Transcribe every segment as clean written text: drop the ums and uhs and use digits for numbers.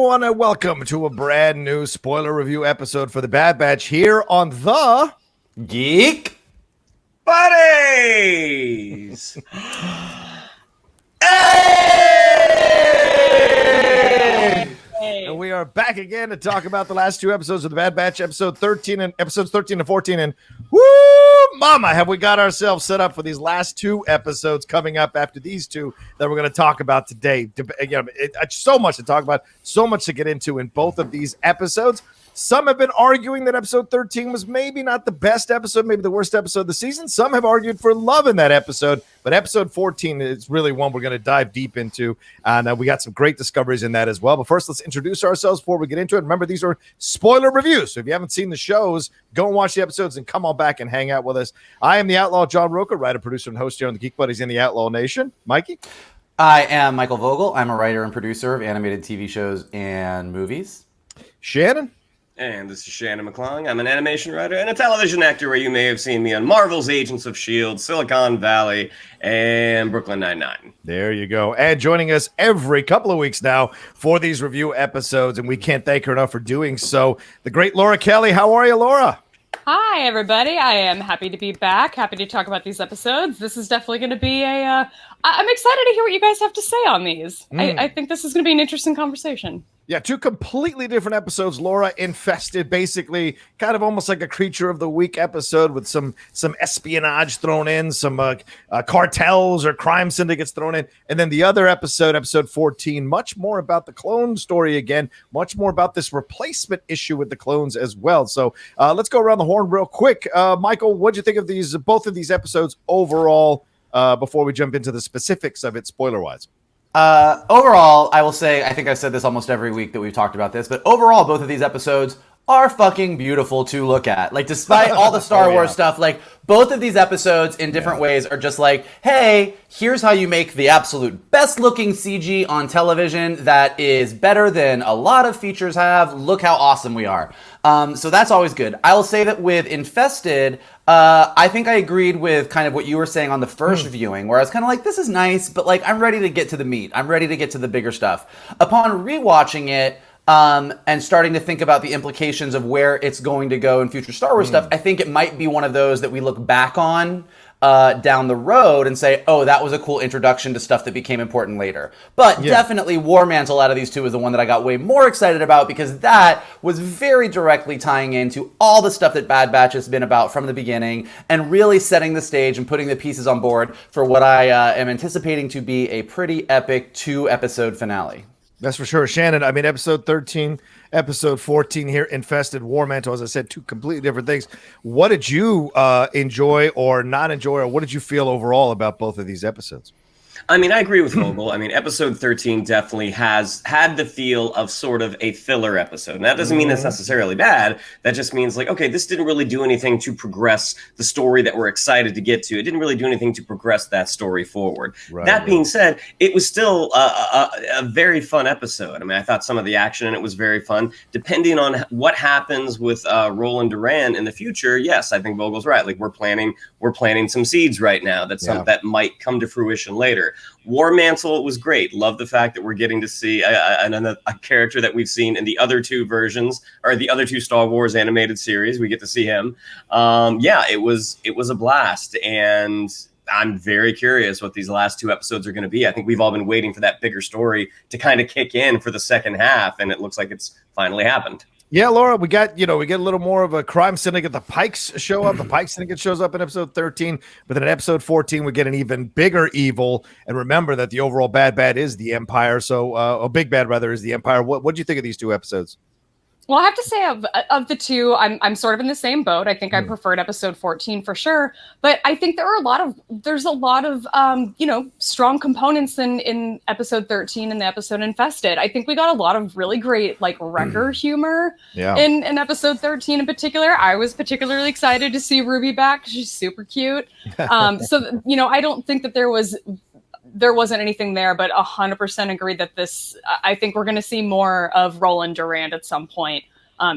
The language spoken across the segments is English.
everyone, and welcome to a brand new spoiler review episode for the Bad Batch here on the Geek Buddies. And we are back again to talk about the last two episodes of the Bad Batch, episodes 13 and 14. And woo, mama, have we got ourselves set up for these last two episodes coming up after these two that we're going to talk about today. So much to talk about, so much to get into in both of these episodes. Some have been arguing that episode 13 was maybe not the best episode, maybe the worst episode of the season. Some have argued for love in that episode, but episode 14 is really one we're going to dive deep into. And we got some great discoveries in that as well. But first, let's introduce ourselves before we get into it. Remember, these are spoiler reviews. So if you haven't seen the shows, go and watch the episodes and come on back and hang out with us. I am the Outlaw John Rocha, writer, producer, and host here on the Geek Buddies in the Outlaw Nation. Mikey? I am Michael Vogel. I'm a writer and producer of animated TV shows and movies. Shannon? And this is Shannon McClung. I'm an animation writer and a television actor where you may have seen me on Marvel's Agents of S.H.I.E.L.D., Silicon Valley, and Brooklyn Nine-Nine. There you go. And joining us every couple of weeks now for these review episodes, and we can't thank her enough for doing so, the great Laura Kelly. How are you, Laura? Hi, everybody. I am happy to be back. Happy to talk about these episodes. This is definitely going to be I'm excited to hear what you guys have to say on these. I think this is going to be an interesting conversation. Yeah, two completely different episodes. Laura, Infested, basically kind of almost like a Creature of the Week episode with some espionage thrown in, some cartels or crime syndicates thrown in. And then the other episode, episode 14, much more about the clone story again, much more about this replacement issue with the clones as well. So let's go around the horn real quick. Michael, what'd you think of both of these episodes overall before we jump into the specifics of it, spoiler-wise? Overall, I will say, I think I've said this almost every week that we've talked about this, but overall, both of these episodes are fucking beautiful to look at. Like, despite all the Star Wars stuff, like, both of these episodes in different ways are just like, hey, here's how you make the absolute best looking CG on television that is better than a lot of features have. Look how awesome we are. So that's always good. I will say that with Infested, I think I agreed with kind of what you were saying on the first viewing, where I was kind of like, this is nice, but like, I'm ready to get to the meat. I'm ready to get to the bigger stuff. Upon rewatching it, and starting to think about the implications of where it's going to go in future Star Wars stuff, I think it might be one of those that we look back on down the road and say, oh, that was a cool introduction to stuff that became important later. But definitely War-Mantle out of these two is the one that I got way more excited about, because that was very directly tying into all the stuff that Bad Batch has been about from the beginning and really setting the stage and putting the pieces on board for what I am anticipating to be a pretty epic 2-episode finale. That's for sure. Shannon, I mean, episode 13, episode 14 here, Infested, War-Mantle, as I said, two completely different things. What did you enjoy or not enjoy, or what did you feel overall about both of these episodes? I mean, I agree with Vogel. I mean, episode 13 definitely has had the feel of sort of a filler episode. And that doesn't mean it's necessarily bad. That just means like, okay, this didn't really do anything to progress the story that we're excited to get to. It didn't really do anything to progress that story forward. That being said, it was still a very fun episode. I mean, I thought some of the action in it was very fun. Depending on what happens with Roland Duran in the future, yes, I think Vogel's right. Like, we're planting some seeds right now that might come to fruition later. War-Mantle was great. Love the fact that we're getting to see a character that we've seen in the other two versions, or the other two Star Wars animated series. We get to see him. It was a blast, and I'm very curious what these last two episodes are going to be. I think we've all been waiting for that bigger story to kind of kick in for the second half, and it looks like it's finally happened. Yeah, Laura, we get a little more of a crime syndicate. The Pikes show up. The Pike syndicate shows up in episode 13, but then in episode 14, we get an even bigger evil. And remember that the overall bad is the Empire. So a big bad rather is the Empire. What do you think of these two episodes? Well, I have to say of the two, I'm sort of in the same boat. I think I preferred episode 14 for sure, but I think there's a lot of strong components in episode 13 and the episode Infested. I think we got a lot of really great like Wrecker humor in episode 13 in particular. I was particularly excited to see Ruby back. She's super cute. So I don't think that there wasn't anything there, but 100% agree that I think we're going to see more of Roland Durand at some point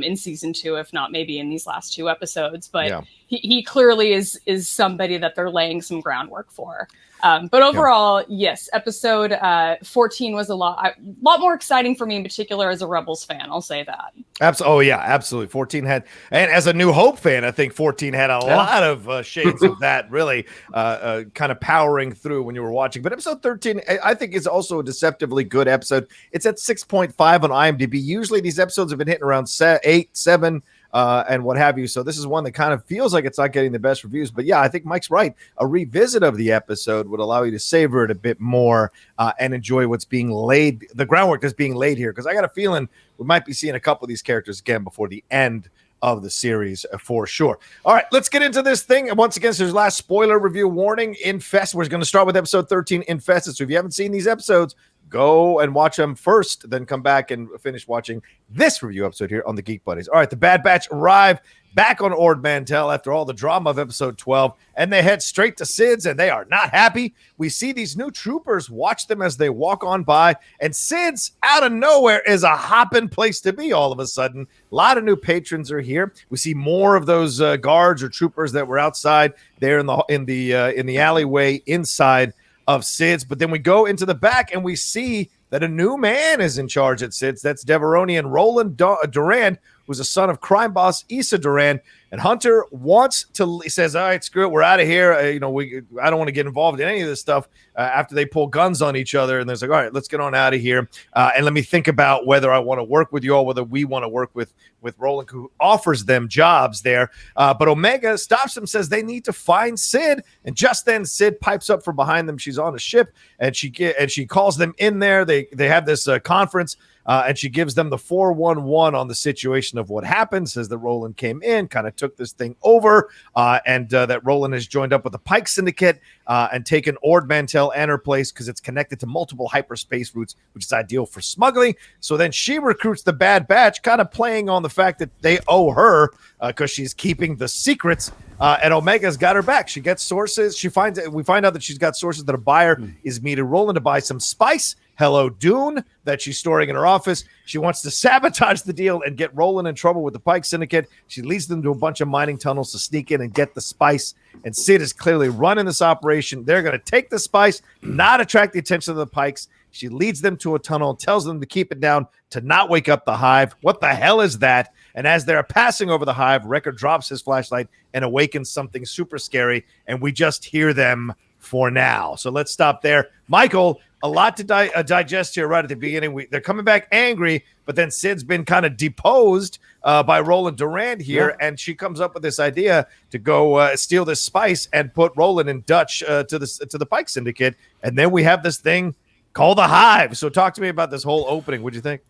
in season 2, if not maybe in these last two episodes. But he clearly is somebody that they're laying some groundwork for. But overall, yes, episode 14 was a lot more exciting for me, in particular as a Rebels fan. I'll say that. Absolutely. Oh yeah, absolutely. 14 had, and as a New Hope fan, I think 14 had a lot of shades of that, really kind of powering through when you were watching. But episode 13, I think, is also a deceptively good episode. It's at 6.5 on IMDb. Usually these episodes have been hitting around 8, 7. And what have you. So this is one that kind of feels like it's not getting the best reviews. But yeah, I think Mike's right. A revisit of the episode would allow you to savor it a bit more and enjoy what's being laid, the groundwork that's being laid here. Because I got a feeling we might be seeing a couple of these characters again before the end of the series for sure. All right, let's get into this thing. And once again, there's last spoiler review warning. Infested. We're going to start with episode 13, Infested. So if you haven't seen these episodes, go and watch them first, then come back and finish watching this review episode here on the Geek Buddies. All right, the Bad Batch arrive back on War-Mantle after all the drama of episode 12, and they head straight to Sid's, and they are not happy. We see these new troopers watch them as they walk on by, and Sid's, out of nowhere, is a hopping place to be all of a sudden. A lot of new patrons are here. We see more of those guards or troopers that were outside there in the alleyway inside of Sid's, but then we go into the back and we see that a new man is in charge at Sid's. That's Deveronian Roland Durand, who's a son of crime boss Issa Durand. And Hunter he says, all right, screw it, we're out of here. I don't want to get involved in any of this stuff after they pull guns on each other. And there's like, all right, let's get on out of here. And let me think about whether I want to work with you all, whether we want to work with Roland, who offers them jobs there. But Omega stops them, says they need to find Sid. And just then Sid pipes up from behind them. She's on a ship and she calls them in there. They have this conference. And she gives them the 411 on the situation of what happened, says that Roland came in, kind of took this thing over, and that Roland has joined up with the Pike Syndicate and taken War-Mantle and her place because it's connected to multiple hyperspace routes, which is ideal for smuggling. So then she recruits the Bad Batch, kind of playing on the fact that they owe her because she's keeping the secrets. And Omega's got her back. She gets sources. We find out that she's got sources that a buyer is meeting Roland to buy some spice. Hello, Dune, that she's storing in her office. She wants to sabotage the deal and get Roland in trouble with the Pike Syndicate. She leads them to a bunch of mining tunnels to sneak in and get the spice. And Sid is clearly running this operation. They're going to take the spice, not attract the attention of the Pikes. She leads them to a tunnel and tells them to keep it down to not wake up the Hive. What the hell is that? And as they're passing over the Hive, Wrecker drops his flashlight and awakens something super scary. And we just hear them for now. So let's stop there. Michael, a lot to digest here right at the beginning. They're coming back angry, but then Sid's been kind of deposed by Roland Durand here, and she comes up with this idea to go steal this spice and put Roland in Dutch to the Pike Syndicate, and then we have this thing called the Hive. So talk to me about this whole opening. What'd you think?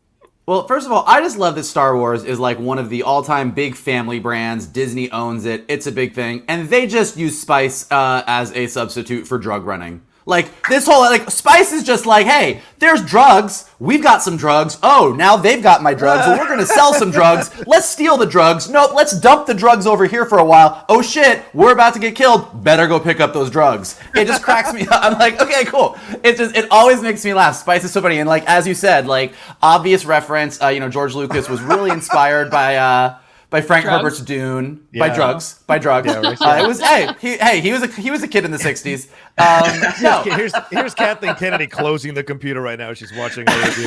Well, first of all, I just love that Star Wars is like one of the all-time big family brands. Disney owns it. It's a big thing. And they just use spice as a substitute for drug running. Like, this whole, spice is just like, hey, there's drugs. We've got some drugs. Oh, now they've got my drugs. Well, we're going to sell some drugs. Let's steal the drugs. Nope, let's dump the drugs over here for a while. Oh, shit, we're about to get killed. Better go pick up those drugs. It just cracks me up. I'm like, okay, cool. It always makes me laugh. Spice is so funny. And, as you said, obvious reference, George Lucas was really inspired by Frank Herbert's Dune, by drugs. Yeah, right. It was he was a kid in the 60s. No. Here's Kathleen Kennedy closing the computer right now. She's watching the review.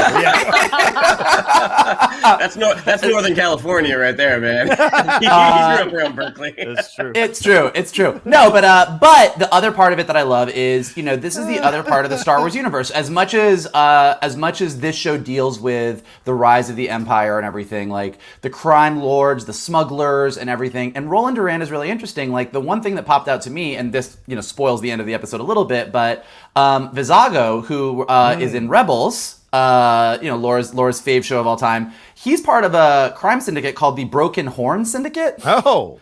That's Northern California right there, man. He grew up around Berkeley. That's true. It's true. No, but the other part of it that I love is, this is the other part of the Star Wars universe. As much as this show deals with the rise of the Empire and everything, like the crime lords, the smugglers and everything. And Roland Durand is really interesting. Like, the one thing that popped out to me, and this, spoils the end of the episode a little bit, but Vizago, who is in Rebels, Laura's fave show of all time, he's part of a crime syndicate called the Broken Horn Syndicate. Oh.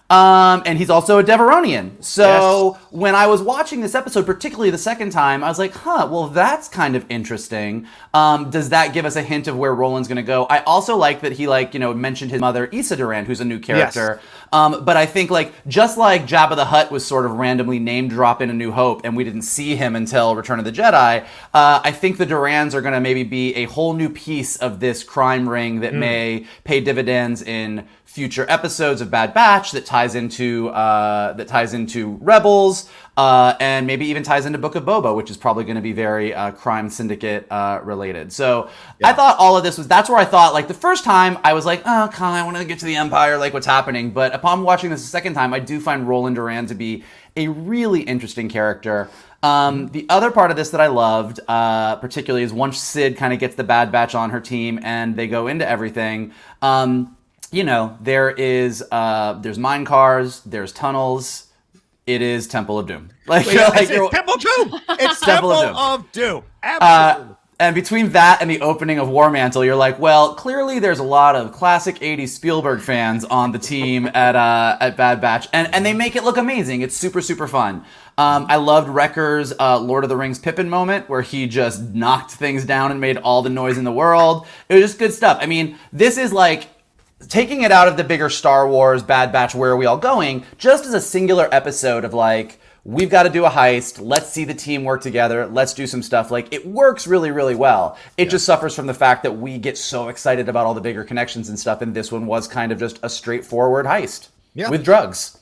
And he's also a Deveronian. So when I was watching this episode, particularly the second time, I was like, well, that's kind of interesting. Does that give us a hint of where Roland's going to go? I also like that he mentioned his mother, Issa Durand, who's a new character. Yes. But I think just like Jabba the Hutt was sort of randomly name dropped in A New Hope, and we didn't see him until Return of the Jedi, I think the Durands are going to maybe be a whole new piece of this crime ring that may pay dividends in future episodes of Bad Batch, that ties into Rebels, and maybe even ties into Book of Boba, which is probably going to be very crime syndicate related. So I thought all of this that's where I thought, the first time I was like, oh, Colin, I want to get to the Empire, what's happening. But upon watching this a second time, I do find Roland Durand to be a really interesting character. The other part of this that I loved, particularly, is once Sid kind of gets the Bad Batch on her team and they go into everything, there's mine cars, there's tunnels. It is Temple of Doom. It's Temple of Doom. It's Temple of Doom. Absolutely. And between that and the opening of War-Mantle, you're like, well, clearly there's a lot of classic 80s Spielberg fans on the team at Bad Batch, and they make it look amazing. It's super, super fun. I loved Wrecker's Lord of the Rings Pippin moment, where he just knocked things down and made all the noise in the world. It was just good stuff. I mean, this is taking it out of the bigger Star Wars, Bad Batch, where are we all going, just as a singular episode of we've got to do a heist, let's see the team work together, let's do some stuff. It works really, really well. It just suffers from the fact that we get so excited about all the bigger connections and stuff, and this one was kind of just a straightforward heist with drugs.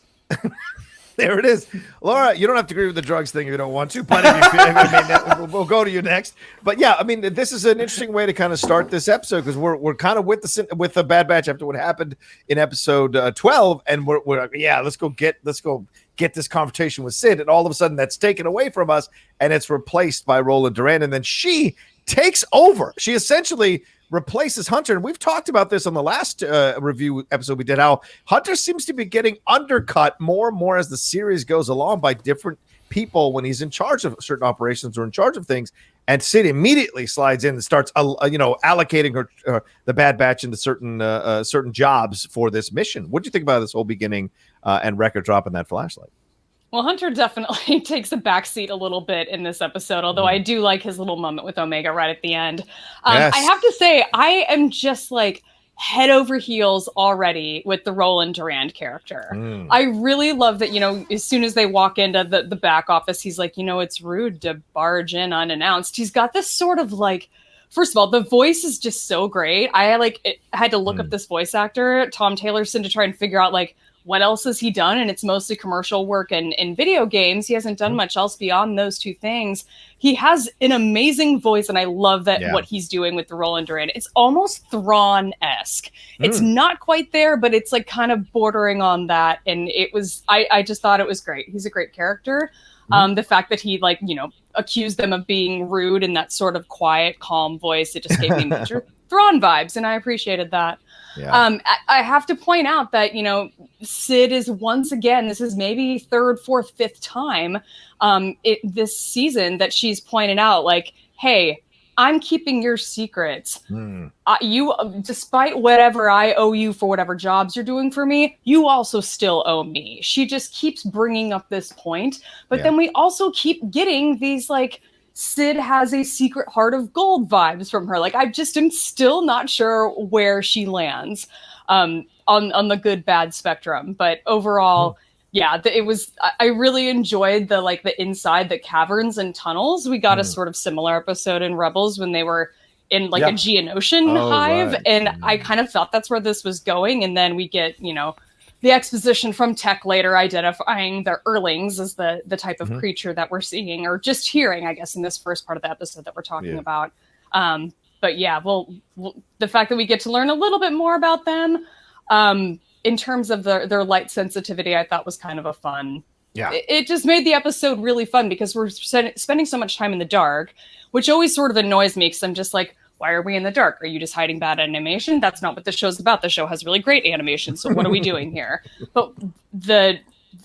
There it is. Laura, you don't have to agree with the drugs thing if you don't want to, but if you feel, we'll go to you next. But yeah, I mean, this is an interesting way to kind of start this episode, because we're kind of with the Bad Batch after what happened in episode 12, and we're like, let's go get this confrontation with Sid, and all of a sudden that's taken away from us, and it's replaced by Roland Durand, and then she takes over. She essentially replaces Hunter, and we've talked about this on the last review episode we did, how Hunter seems to be getting undercut more and more as the series goes along by different people when he's in charge of certain operations or in charge of things, and Sid immediately slides in and starts allocating her the Bad Batch into certain jobs for this mission. What do you think about this whole beginning and Wrecker dropping that flashlight? Well, Hunter definitely takes a backseat a little bit in this episode, although I do like his little moment with Omega right at the end. Yes. I have to say, I am just head over heels already with the Roland Durand character. I really love that, as soon as they walk into the back office, he's like, it's rude to barge in unannounced. He's got this sort of first of all, the voice is just so great. I had to look up this voice actor, Tom Taylorson, to try and figure out what else has he done? And it's mostly commercial work and video games. He hasn't done much else beyond those two things. He has an amazing voice, and I love that what he's doing with the Roland Durand. It's almost Thrawn-esque. It's not quite there, but it's kind of bordering on that. And it was, I just thought it was great. He's a great character. The fact that he accused them of being rude in that sort of quiet, calm voice, it just gave me major Thrawn vibes, and I appreciated that. Yeah. I have to point out that, Sid is once again, this is maybe third, fourth, fifth time this season that she's pointed out, hey, I'm keeping your secrets. You, despite whatever I owe you for whatever jobs you're doing for me, you also still owe me. She just keeps bringing up this point. But then we also keep getting these Sid has a secret heart of gold vibes from her. I just am still not sure where she lands on the good bad spectrum. But overall, it was. I really enjoyed the inside the caverns and tunnels. We got a sort of similar episode in Rebels when they were in a Geonosian hive, and I kind of thought that's where this was going. And then we get the exposition from Tech later identifying the Earlings as the type of creature that we're seeing, or just hearing, I guess, in this first part of the episode that we're talking about. But the fact that we get to learn a little bit more about them in terms of their light sensitivity, I thought was kind of a fun. Yeah, it just made the episode really fun, because we're spending so much time in the dark, which always sort of annoys me, because I'm just why are we in the dark? Are you just hiding bad animation? That's not what the show's about. The show has really great animation. So what are we doing here? But the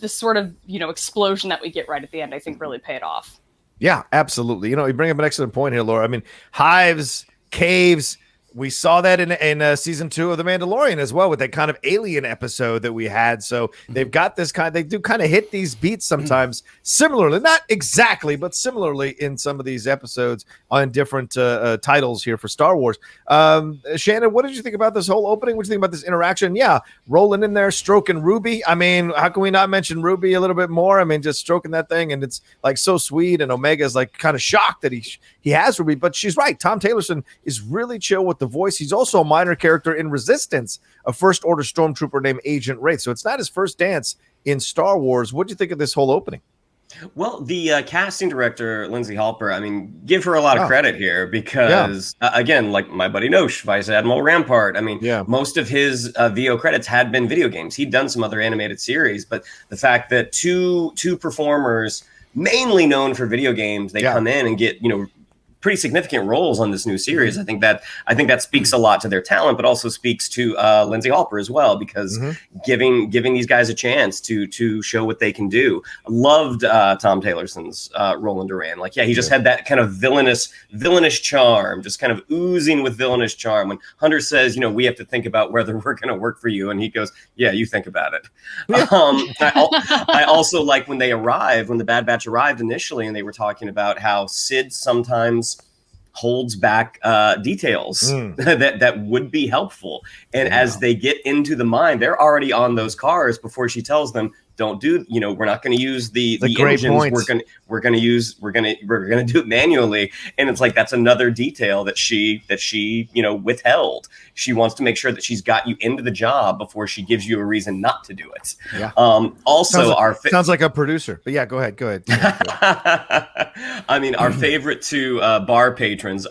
sort of, explosion that we get right at the end, I think really paid off. Yeah, absolutely. You bring up an excellent point here, Laura. I mean, hives, caves, We saw that in season 2 of The Mandalorian as well, with that kind of alien episode that we had. So they've got this they do kind of hit these beats sometimes similarly, not exactly, but similarly in some of these episodes on different titles here for Star Wars. Shannon, what did you think about this whole opening? What did you think about this interaction? Yeah, rolling in there, stroking Ruby. I mean, how can we not mention Ruby a little bit more? I mean, just stroking that thing, and it's like so sweet, and Omega's like kind of shocked that he has Ruby, but she's right. Tom Taylorson is really chill with the voice. He's also a minor character in Resistance, a First Order stormtrooper named Agent Wraith. So it's not his first dance in Star Wars. What do you think of this whole opening? Well, the casting director, Lindsay Halper, I mean, give her a lot of credit here because, again, like my buddy Nosh, Vice Admiral Rampart, I mean, most of his VO credits had been video games. He'd done some other animated series, but the fact that two performers, mainly known for video games, they come in and get, pretty significant roles on this new series. I think that speaks a lot to their talent, but also speaks to Lindsay Halper as well, because giving these guys a chance to show what they can do. Loved Tom Taylorson's Roland Duran. Like, he just had that kind of villainous charm, just kind of oozing with villainous charm. When Hunter says, we have to think about whether we're going to work for you, and he goes, yeah, you think about it. I also like when the Bad Batch arrived initially, and they were talking about how Sid sometimes holds back details that would be helpful. And as they get into the mine, they're already on those cars before she tells them, don't do, we're not going to use the engines. We're going to do it manually. And it's like, that's another detail that she withheld. She wants to make sure that she's got you into the job before she gives you a reason not to do it. Yeah. Also, sounds like a producer, but go ahead. I mean, our favorite two bar patrons,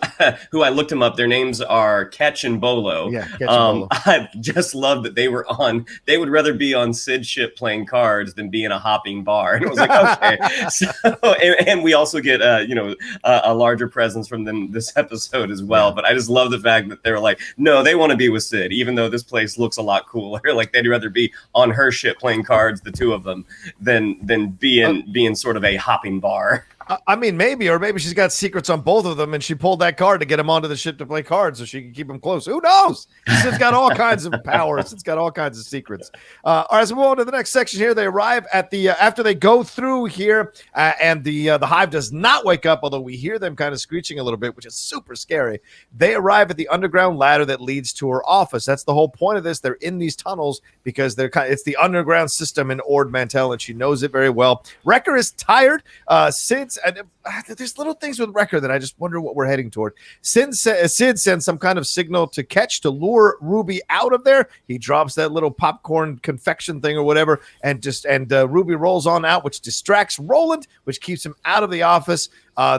who I looked them up, their names are Ketch and Bolo. Yeah, Ketch and Bolo. I just love that they would rather be on Sid's ship playing cards than be in a hopping bar. And I was like, okay. So, and we also get a larger presence from them this episode as well. But I just love the fact that they're like, no, they want to be with Sid, even though this place looks a lot cooler. Like, they'd rather be on her ship playing cards, the two of them, than being sort of a hopping bar. I mean, maybe she's got secrets on both of them, and she pulled that card to get him onto the ship to play cards so she can keep him close. Who knows? Sid's got all kinds of powers. It's got all kinds of secrets. All right, so we'll move on to the next section here. They arrive at the after they go through here, and the hive does not wake up, although we hear them kind of screeching a little bit, which is super scary. They arrive at the underground ladder that leads to her office. That's the whole point of this. They're in these tunnels because it's the underground system in War-Mantle, and she knows it very well. Wrecker is tired. Sid's and there's little things with Wrecker that I just wonder what we're heading toward. Sid sends some kind of signal to Ketch to lure Ruby out of there. He drops that little popcorn confection thing or whatever, and Ruby rolls on out, which distracts Roland, which keeps him out of the office.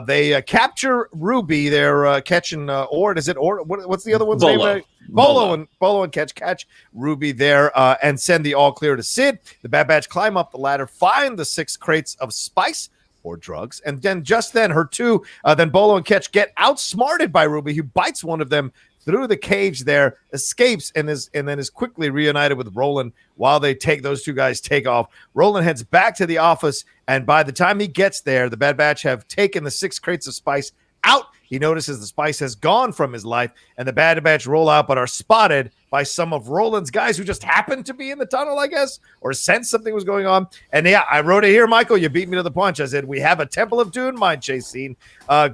They capture Ruby. They're Ketch and Ord. Is it Ord? What's the other one's name? Bolo and Ketch catch Ruby there and send the all clear to Sid. The Bad Batch climb up the ladder, find the 6 crates of spice or drugs, and then then Bolo and Ketch get outsmarted by Ruby, who bites one of them through the cage there, escapes, and then is quickly reunited with Roland while those two guys take off. Roland heads back to the office, and by the time he gets there, the Bad Batch have taken the 6 crates of spice out. He notices the spice has gone from his life, and the Bad Batch roll out, but are spotted by some of Roland's guys who just happened to be in the tunnel, I guess, or sensed something was going on. And I wrote it here, Michael. You beat me to the punch. I said, we have a Temple of Doom mind chase scene.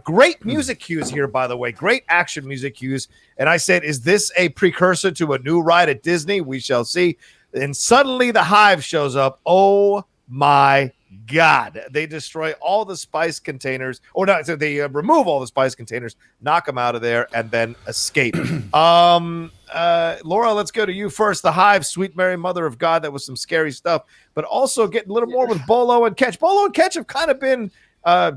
Great music cues here, by the way. Great action music cues. And I said, is this a precursor to a new ride at Disney? We shall see. And suddenly the hive shows up. Oh, my God. They destroy all the spice containers, or not, so they remove all the spice containers, knock them out of there, and then escape. Laura, let's go to you first. The hive, sweet Mary, Mother of God. That was some scary stuff, but also getting a little more with Bolo and Ketch. Bolo and Ketch have kind of been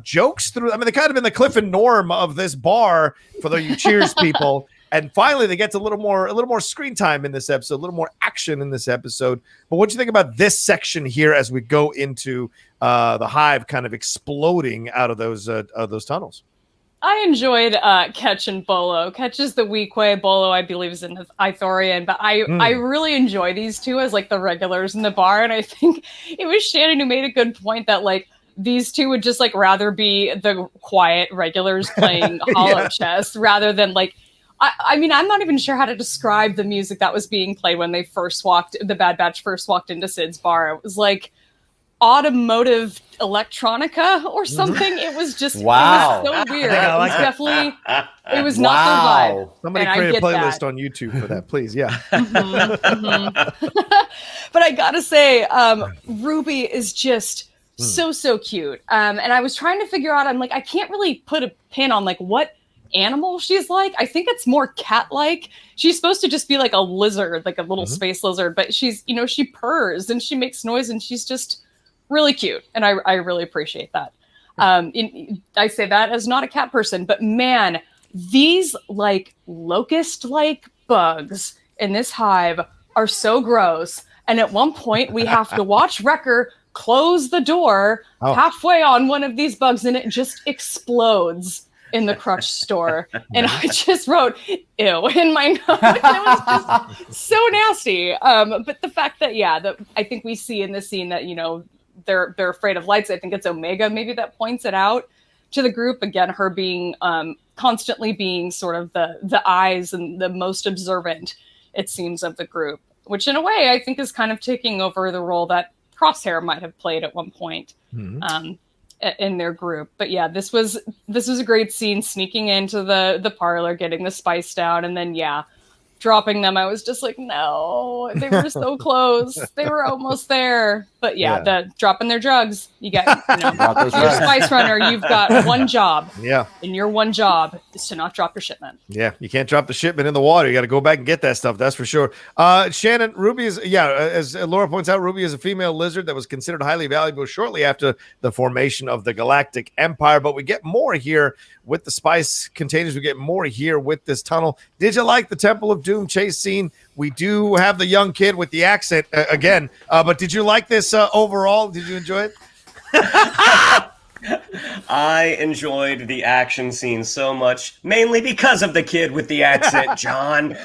jokes through. I mean, they kind of been the Cliff and Norm of this bar for the You Cheers people. And finally, they get to a little more screen time in this episode, a little more action in this episode. But what do you think about this section here as we go into the hive kind of exploding out of those tunnels? I enjoyed Ketch and Bolo. Ketch is the weak way. Bolo, I believe, is in the Ithorian. But I really enjoy these two as like the regulars in the bar. And I think it was Shannon who made a good point that like these two would just like rather be the quiet regulars playing hollow chess rather than like I mean, I'm not even sure how to describe the music that was being played when the Bad Batch first walked into Sid's bar. It was like automotive electronica or something. It was just Wow. It was so weird. I like it was that. definitely it was not their vibe. Somebody And create I a get playlist that. on YouTube for that, please. Yeah. But I gotta say, Ruby is just so cute. And I was trying to figure out, I'm like, I can't really put a pin on like what animal she's like. I think it's more cat-like. She's supposed to just be like a lizard, like a little space lizard, but she's, she purrs and she makes noise and she's just really cute. And I really appreciate that. I say that as not a cat person, but man, these like locust-like bugs in this hive are so gross. And at one point we have to watch Wrecker close the door halfway on one of these bugs and it just explodes in the crutch store. And I just wrote, ew, in my notes. It was just so nasty. But the fact that, that I think we see in this scene that, they're afraid of lights. I think it's Omega maybe that points it out to the group. Again, her being constantly being sort of the eyes and the most observant, it seems, of the group, which in a way I think is kind of taking over the role that Crosshair might have played at one point in their group. But yeah, this was a great scene, sneaking into the parlor, getting the spice down, and then dropping them. I was just like, no, they were so close. They were almost there. But the dropping their drugs. You get, your spice runner, you've got one job. Yeah. And your one job is to not drop your shipment. Yeah. You can't drop the shipment in the water. You got to go back and get that stuff. That's for sure. Shannon, Ruby is, as Laura points out, Ruby is a female lizard that was considered highly valuable shortly after the formation of the Galactic Empire. But we get more here with the spice containers. We get more here with this tunnel. Did you like the Temple of Doom chase scene? We do have the young kid with the accent again. But did you like this overall? Did you enjoy it? I enjoyed the action scene so much, mainly because of the kid with the accent, John.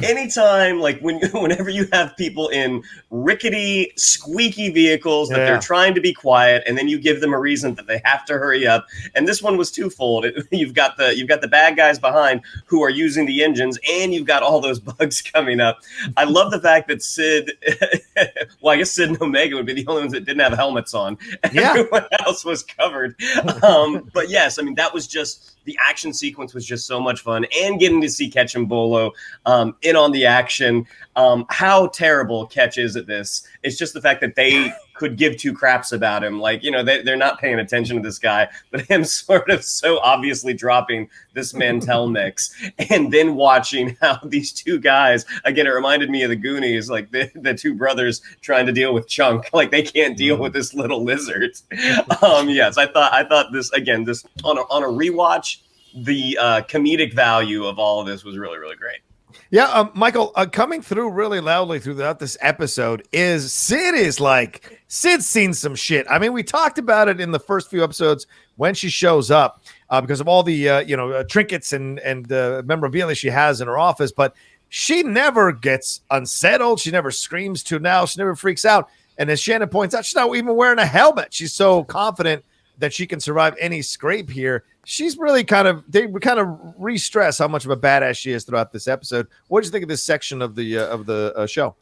Anytime, like whenever you have people in rickety, squeaky vehicles that they're trying to be quiet, and then you give them a reason that they have to hurry up. And this one was twofold. You've got the bad guys behind who are using the engines, and you've got all those bugs coming up. I love the fact that Sid, well, I guess Sid and Omega would be the only ones that didn't have helmets on. Everyone else was covered. But yes, I mean, that was just, the action sequence was just so much fun, and getting to see Ketch and Bolo in on the action. How terrible Ketch is at this. It's just the fact that they could give two craps about him. Like, they're not paying attention to this guy, but him sort of so obviously dropping this Mantell mix, and then watching how these two guys, again, it reminded me of the Goonies, like the two brothers trying to deal with Chunk. Like, they can't deal with this little lizard. Yes, I thought this, again, this on a rewatch, the comedic value of all of this was really, really great. Yeah, Michael, coming through really loudly throughout this episode is Sid's seen some shit. I mean, we talked about it in the first few episodes when she shows up because of all the trinkets and memorabilia she has in her office, but she never gets unsettled. She never screams too loud. She never freaks out. And as Shannon points out, she's not even wearing a helmet. She's so confident that she can survive any scrape here. She's really they re-stress how much of a badass she is throughout this episode. What did you think of this section of the show?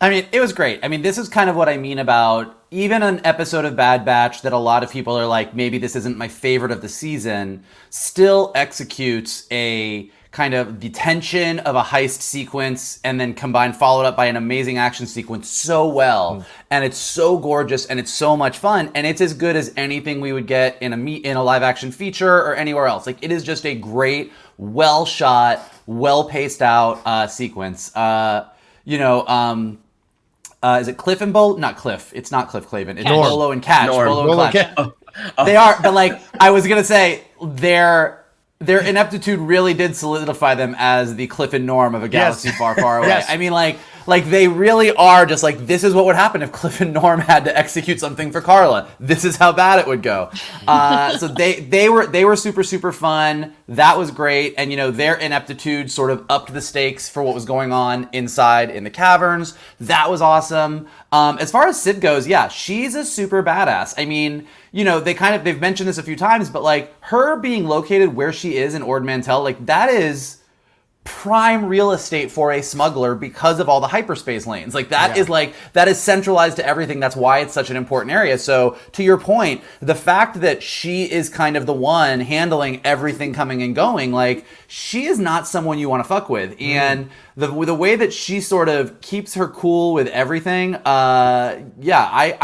I mean, it was great. I mean, this is kind of what I mean about even an episode of Bad Batch that a lot of people are like, maybe this isn't my favorite of the season, still executes a kind of the tension of a heist sequence and then followed up by an amazing action sequence so well. And it's so gorgeous and it's so much fun. And it's as good as anything we would get in a live action feature or anywhere else. Like, it is just a great, well shot, well paced out sequence. Is it Cliff and Bolo? Not Cliff. It's not Cliff Clavin. It's Bolo and Catch. Bolo and Catch. They are, but like, I was going to say, their ineptitude really did solidify them as the Cliff and Norm of a galaxy far, far away. Yes. I mean, like, Like, they really are just like, this is what would happen if Cliff and Norm had to execute something for Carla. This is how bad it would go. So they were super, super fun. That was great. And, their ineptitude sort of upped the stakes for what was going on inside in the caverns. That was awesome. As far as Sid goes, yeah, she's a super badass. I mean, they've mentioned this a few times, but like her being located where she is in War-Mantle, like that is prime real estate for a smuggler because of all the hyperspace lanes. Like that is centralized to everything. That's why it's such an important area. So to your point, the fact that she is kind of the one handling everything coming and going, like she is not someone you want to fuck with. And the way that she sort of keeps her cool with everything, I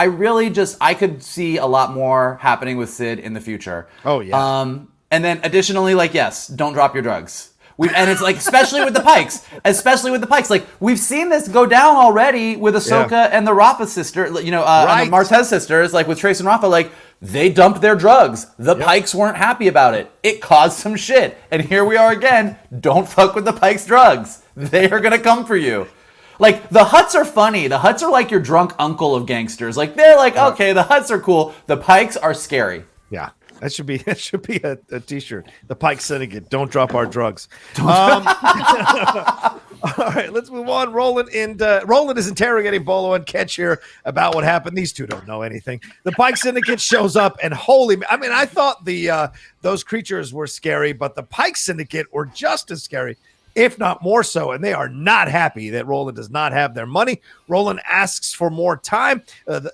really I could see a lot more happening with Sid in the future. Oh yeah. And then additionally, like, yes, don't drop your drugs. And it's like, especially with the Pikes, like we've seen this go down already with Ahsoka and the Rafa sister, and the Martez sisters, like with Trace and Rafa, like they dumped their drugs. The Pikes weren't happy about it. It caused some shit. And here we are again. Don't fuck with the Pikes drugs. They are going to come for you. Like the Hutts are funny. The Hutts are like your drunk uncle of gangsters. Like they're like, okay, the Hutts are cool. The Pikes are scary. That should be a t-shirt. The Pike Syndicate. Don't drop our drugs. All right, let's move on. Roland is interrogating Bolo and Ketch here about what happened. These two don't know anything. The Pike Syndicate shows up, and I thought those creatures were scary, but the Pike Syndicate were just as scary, if not more so, and they are not happy that Roland does not have their money. Roland asks for more time,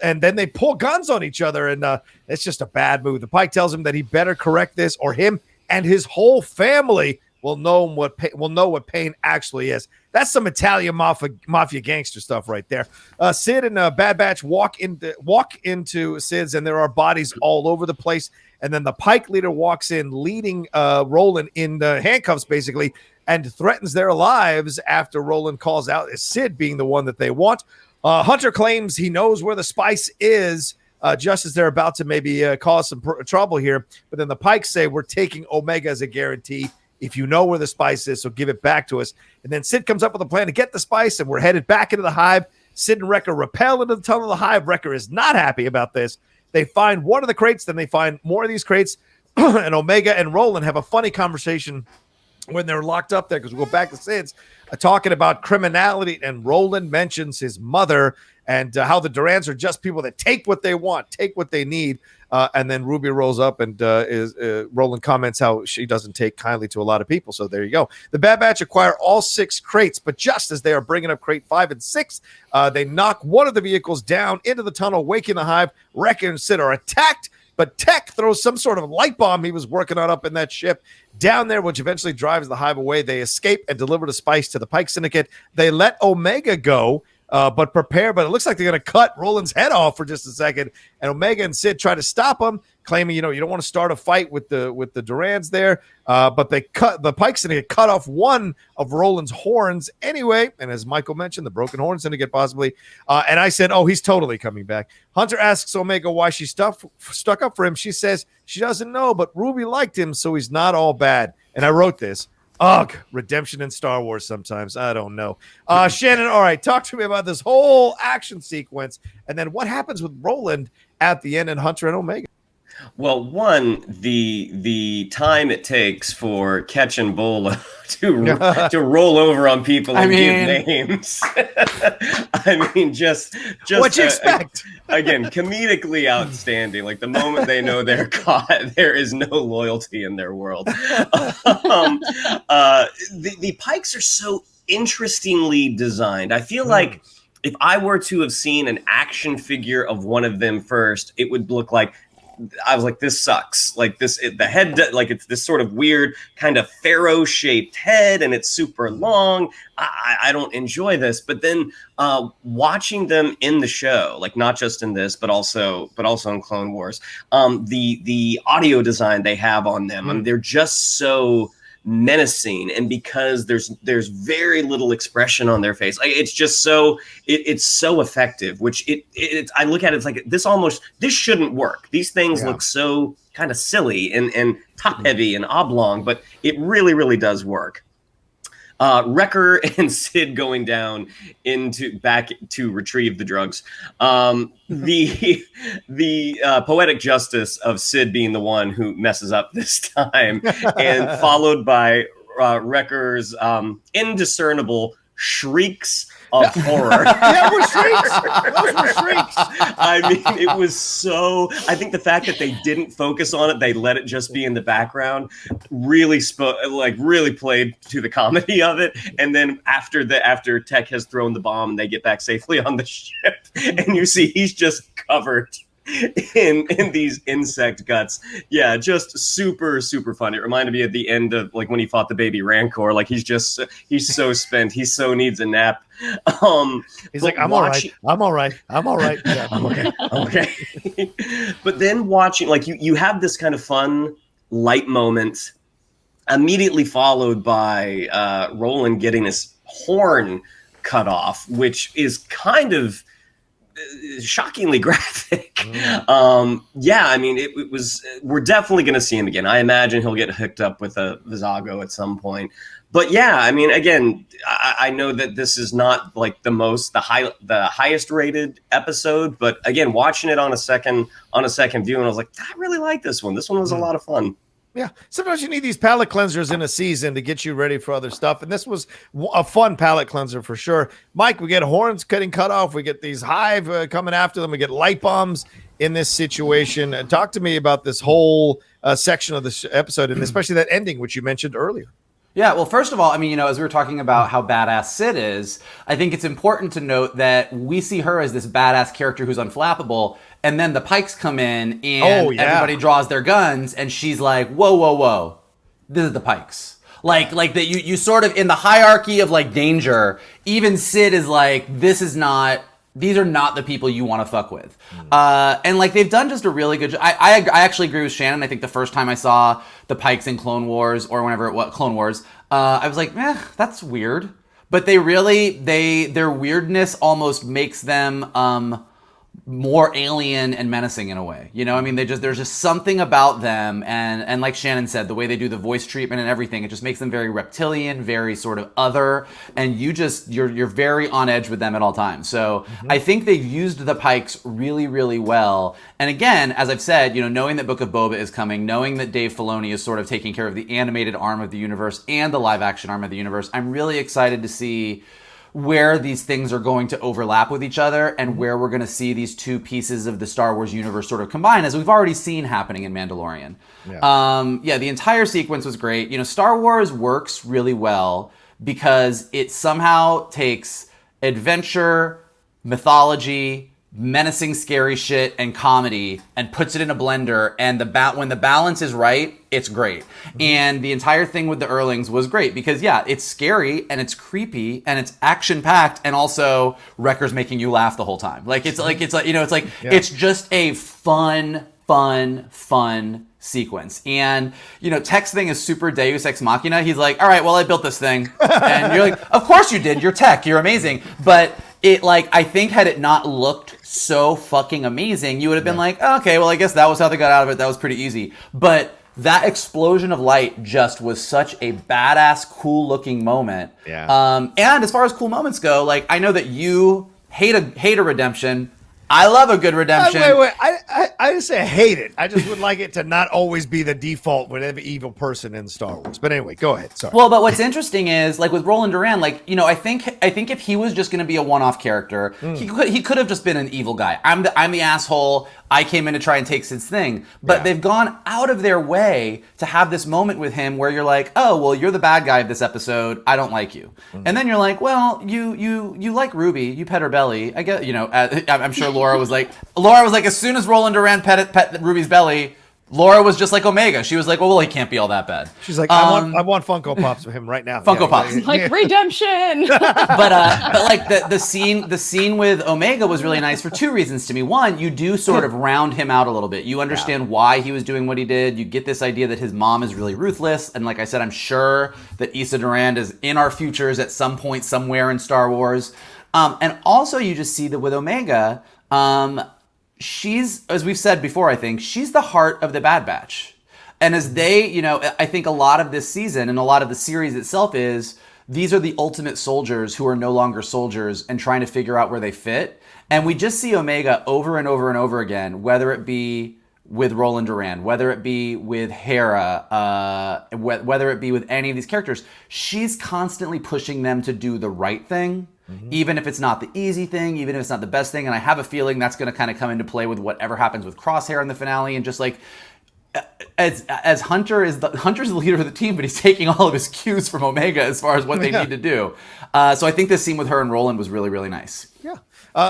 and then they pull guns on each other, and it's just a bad move. The Pike tells him that he better correct this, or him and his whole family will know what pain actually is. That's some Italian mafia gangster stuff right there. Sid and Bad Batch walk into Sid's, and there are bodies all over the place. And then the Pike leader walks in, leading Roland in the handcuffs, basically, and threatens their lives after Roland calls out as Sid being the one that they want. Hunter claims he knows where the spice is, just as they're about to maybe cause some trouble here. But then the Pikes say, we're taking Omega as a guarantee. If you know where the spice is, so give it back to us. And then Sid comes up with a plan to get the spice, and we're headed back into the hive. Sid and Wrecker rappel into the tunnel of the hive. Wrecker is not happy about this. They find one of the crates, then they find more of these crates, and Omega and Roland have a funny conversation when they're locked up there, because we'll go back to Sid's talking about criminality, and Roland mentions his mother and how the Durans are just people that take what they want, take what they need. And then Ruby rolls up, and Roland comments how she doesn't take kindly to a lot of people. So there you go. The Bad Batch acquire all 6 crates, but just as they are bringing up crate 5 and 6, they knock one of the vehicles down into the tunnel, waking the hive. Wrecker and Sid are attacked, but Tech throws some sort of light bomb he was working on up in that ship down there, which eventually drives the hive away. They escape and deliver the spice to the Pike Syndicate. They let Omega go, but it looks like they're going to cut Roland's head off for just a second. And Omega and Sid try to stop him, claiming, you don't want to start a fight with the Durans there. But the Pike Syndicate cut off one of Roland's horns anyway. And as Michael mentioned, the broken horn syndicate possibly. And I said, oh, he's totally coming back. Hunter asks Omega why she stuck up for him. She says she doesn't know, but Ruby liked him, so he's not all bad. And I wrote this. Ugh, redemption in Star Wars sometimes. I don't know. Shannon, all right, talk to me about this whole action sequence and then what happens with Roland at the end and Hunter and Omega. Well, one, the time it takes for Ketch and Bola to roll over on people and give names. I mean, just what you expect? Again, comedically outstanding. Like the moment they know they're caught, there is no loyalty in their world. The Pikes are so interestingly designed. I feel like if I were to have seen an action figure of one of them first, it would look like, I was like, this sucks. Like the head, like it's this sort of weird kind of pharaoh-shaped head, and it's super long. I don't enjoy this. But then watching them in the show, like not just in this, but also in Clone Wars, the audio design they have on them, I mean, they're just so menacing, and because there's very little expression on their face, like it's just so it's so effective, which it's I look at it, it's like this shouldn't work. These things look so kind of silly and top heavy and oblong, but it really does work. Wrecker and Sid going down back to retrieve the drugs. The poetic justice of Sid being the one who messes up this time, and followed by Wrecker's indiscernible shrieks of horror. Yeah, it was shrieks. Those were shrieks. I mean, it was so. I think the fact that they didn't focus on it, they let it just be in the background, really really played to the comedy of it. And then after Tech has thrown the bomb, they get back safely on the ship, and you see he's just covered in these insect guts. Yeah, just super fun. It reminded me at the end of like when he fought the baby Rancor. Like he's so spent. He so needs a nap. He's like, I'm all right. Yeah, I'm okay. Okay. But then watching, like you have this kind of fun light moment immediately followed by Roland getting his horn cut off, which is kind of shockingly graphic. Yeah, I mean, it was. We're definitely going to see him again. I imagine he'll get hooked up with a Vizago at some point. But yeah, I mean, again, I know that this is not like the highest rated episode, but again, watching it on a second view, and I was like, I really like this one. This one was a lot of fun. Yeah, sometimes you need these palate cleansers in a season to get you ready for other stuff, and this was a fun palate cleanser for sure. Mike, we get horns getting cut off, we get these hive coming after them, we get light bombs in this situation. Talk to me about this whole section of this episode, and especially that ending, which you mentioned earlier. Yeah, well, first of all, I mean, as we were talking about how badass Sid is, I think it's important to note that we see her as this badass character who's unflappable, and then the Pikes come in, and everybody draws their guns, and she's like, whoa, this is the Pikes. Like that you sort of, in the hierarchy of, like, danger, even Sid is like, these are not the people you want to fuck with. And like they've done just a really good job. I actually agree with Shannon. I think the first time I saw the Pikes in Clone Wars or whenever it was Clone Wars, I was like, that's weird. But their weirdness almost makes them more alien and menacing in a way. You know, I mean, there's just something about them, and like Shannon said, the way they do the voice treatment and everything, it just makes them very reptilian, very sort of other, and you're very on edge with them at all times. So I think they've used the Pikes really, really well. And again, as I've said, knowing that Book of Boba is coming, knowing that Dave Filoni is sort of taking care of the animated arm of the universe and the live action arm of the universe, I'm really excited to see where these things are going to overlap with each other and where we're going to see these two pieces of the Star Wars universe sort of combine, as we've already seen happening in Mandalorian. Yeah, the entire sequence was great. Star Wars works really well because it somehow takes adventure, mythology, menacing, scary shit, and comedy and puts it in a blender, and when the balance is right, it's great. And the entire thing with the Earlings was great because it's scary and it's creepy and it's action packed, and also Wrecker's making you laugh the whole time. It's just a fun sequence. And Tech's thing is super Deus Ex Machina. He's like, all right, well, I built this thing, and you're like, of course you did. You're Tech. You're amazing. But I think had it not looked so fucking amazing, you would have been like, okay, well, I guess that was how they got out of it. That was pretty easy. But that explosion of light just was such a badass, cool looking moment. Yeah. And as far as cool moments go, I know that you hate a redemption. I love a good redemption. Wait. I didn't say I hate it. I just would like it to not always be the default with every evil person in Star Wars. But anyway, go ahead. Sorry. Well, but what's interesting is, with Roland Duran, I think if he was just going to be a one-off character, he could have just been an evil guy. I'm the asshole. I came in to try and take Sid's thing. But they've gone out of their way to have this moment with him where you're like, oh, well, you're the bad guy of this episode. I don't like you. And then you're like, well, you like Ruby. You pet her belly. I get, I'm sure Laura was like, as soon as Roland Duran pet Ruby's belly, Laura was just like Omega. She was like, well, he can't be all that bad. She's like, I want Funko Pops for him right now. Funko Pops. Redemption. but the scene with Omega was really nice for two reasons to me. One, you do sort of round him out a little bit. You understand why he was doing what he did. You get this idea that his mom is really ruthless. And like I said, I'm sure that Issa Durand is in our futures at some point somewhere in Star Wars. And also you just see that with Omega, she's, as we've said before, I think, she's the heart of the Bad Batch. And as they, I think a lot of this season and a lot of the series itself is these are the ultimate soldiers who are no longer soldiers and trying to figure out where they fit. And we just see Omega over and over and over again, whether it be with Roland Duran, whether it be with Hera, whether it be with any of these characters, she's constantly pushing them to do the right thing, even if it's not the easy thing, even if it's not the best thing. And I have a feeling that's going to kind of come into play with whatever happens with Crosshair in the finale, and just like, as Hunter's the leader of the team, but he's taking all of his cues from Omega as far as what they need to do. So I think this scene with her and Roland was really, really nice. Yeah.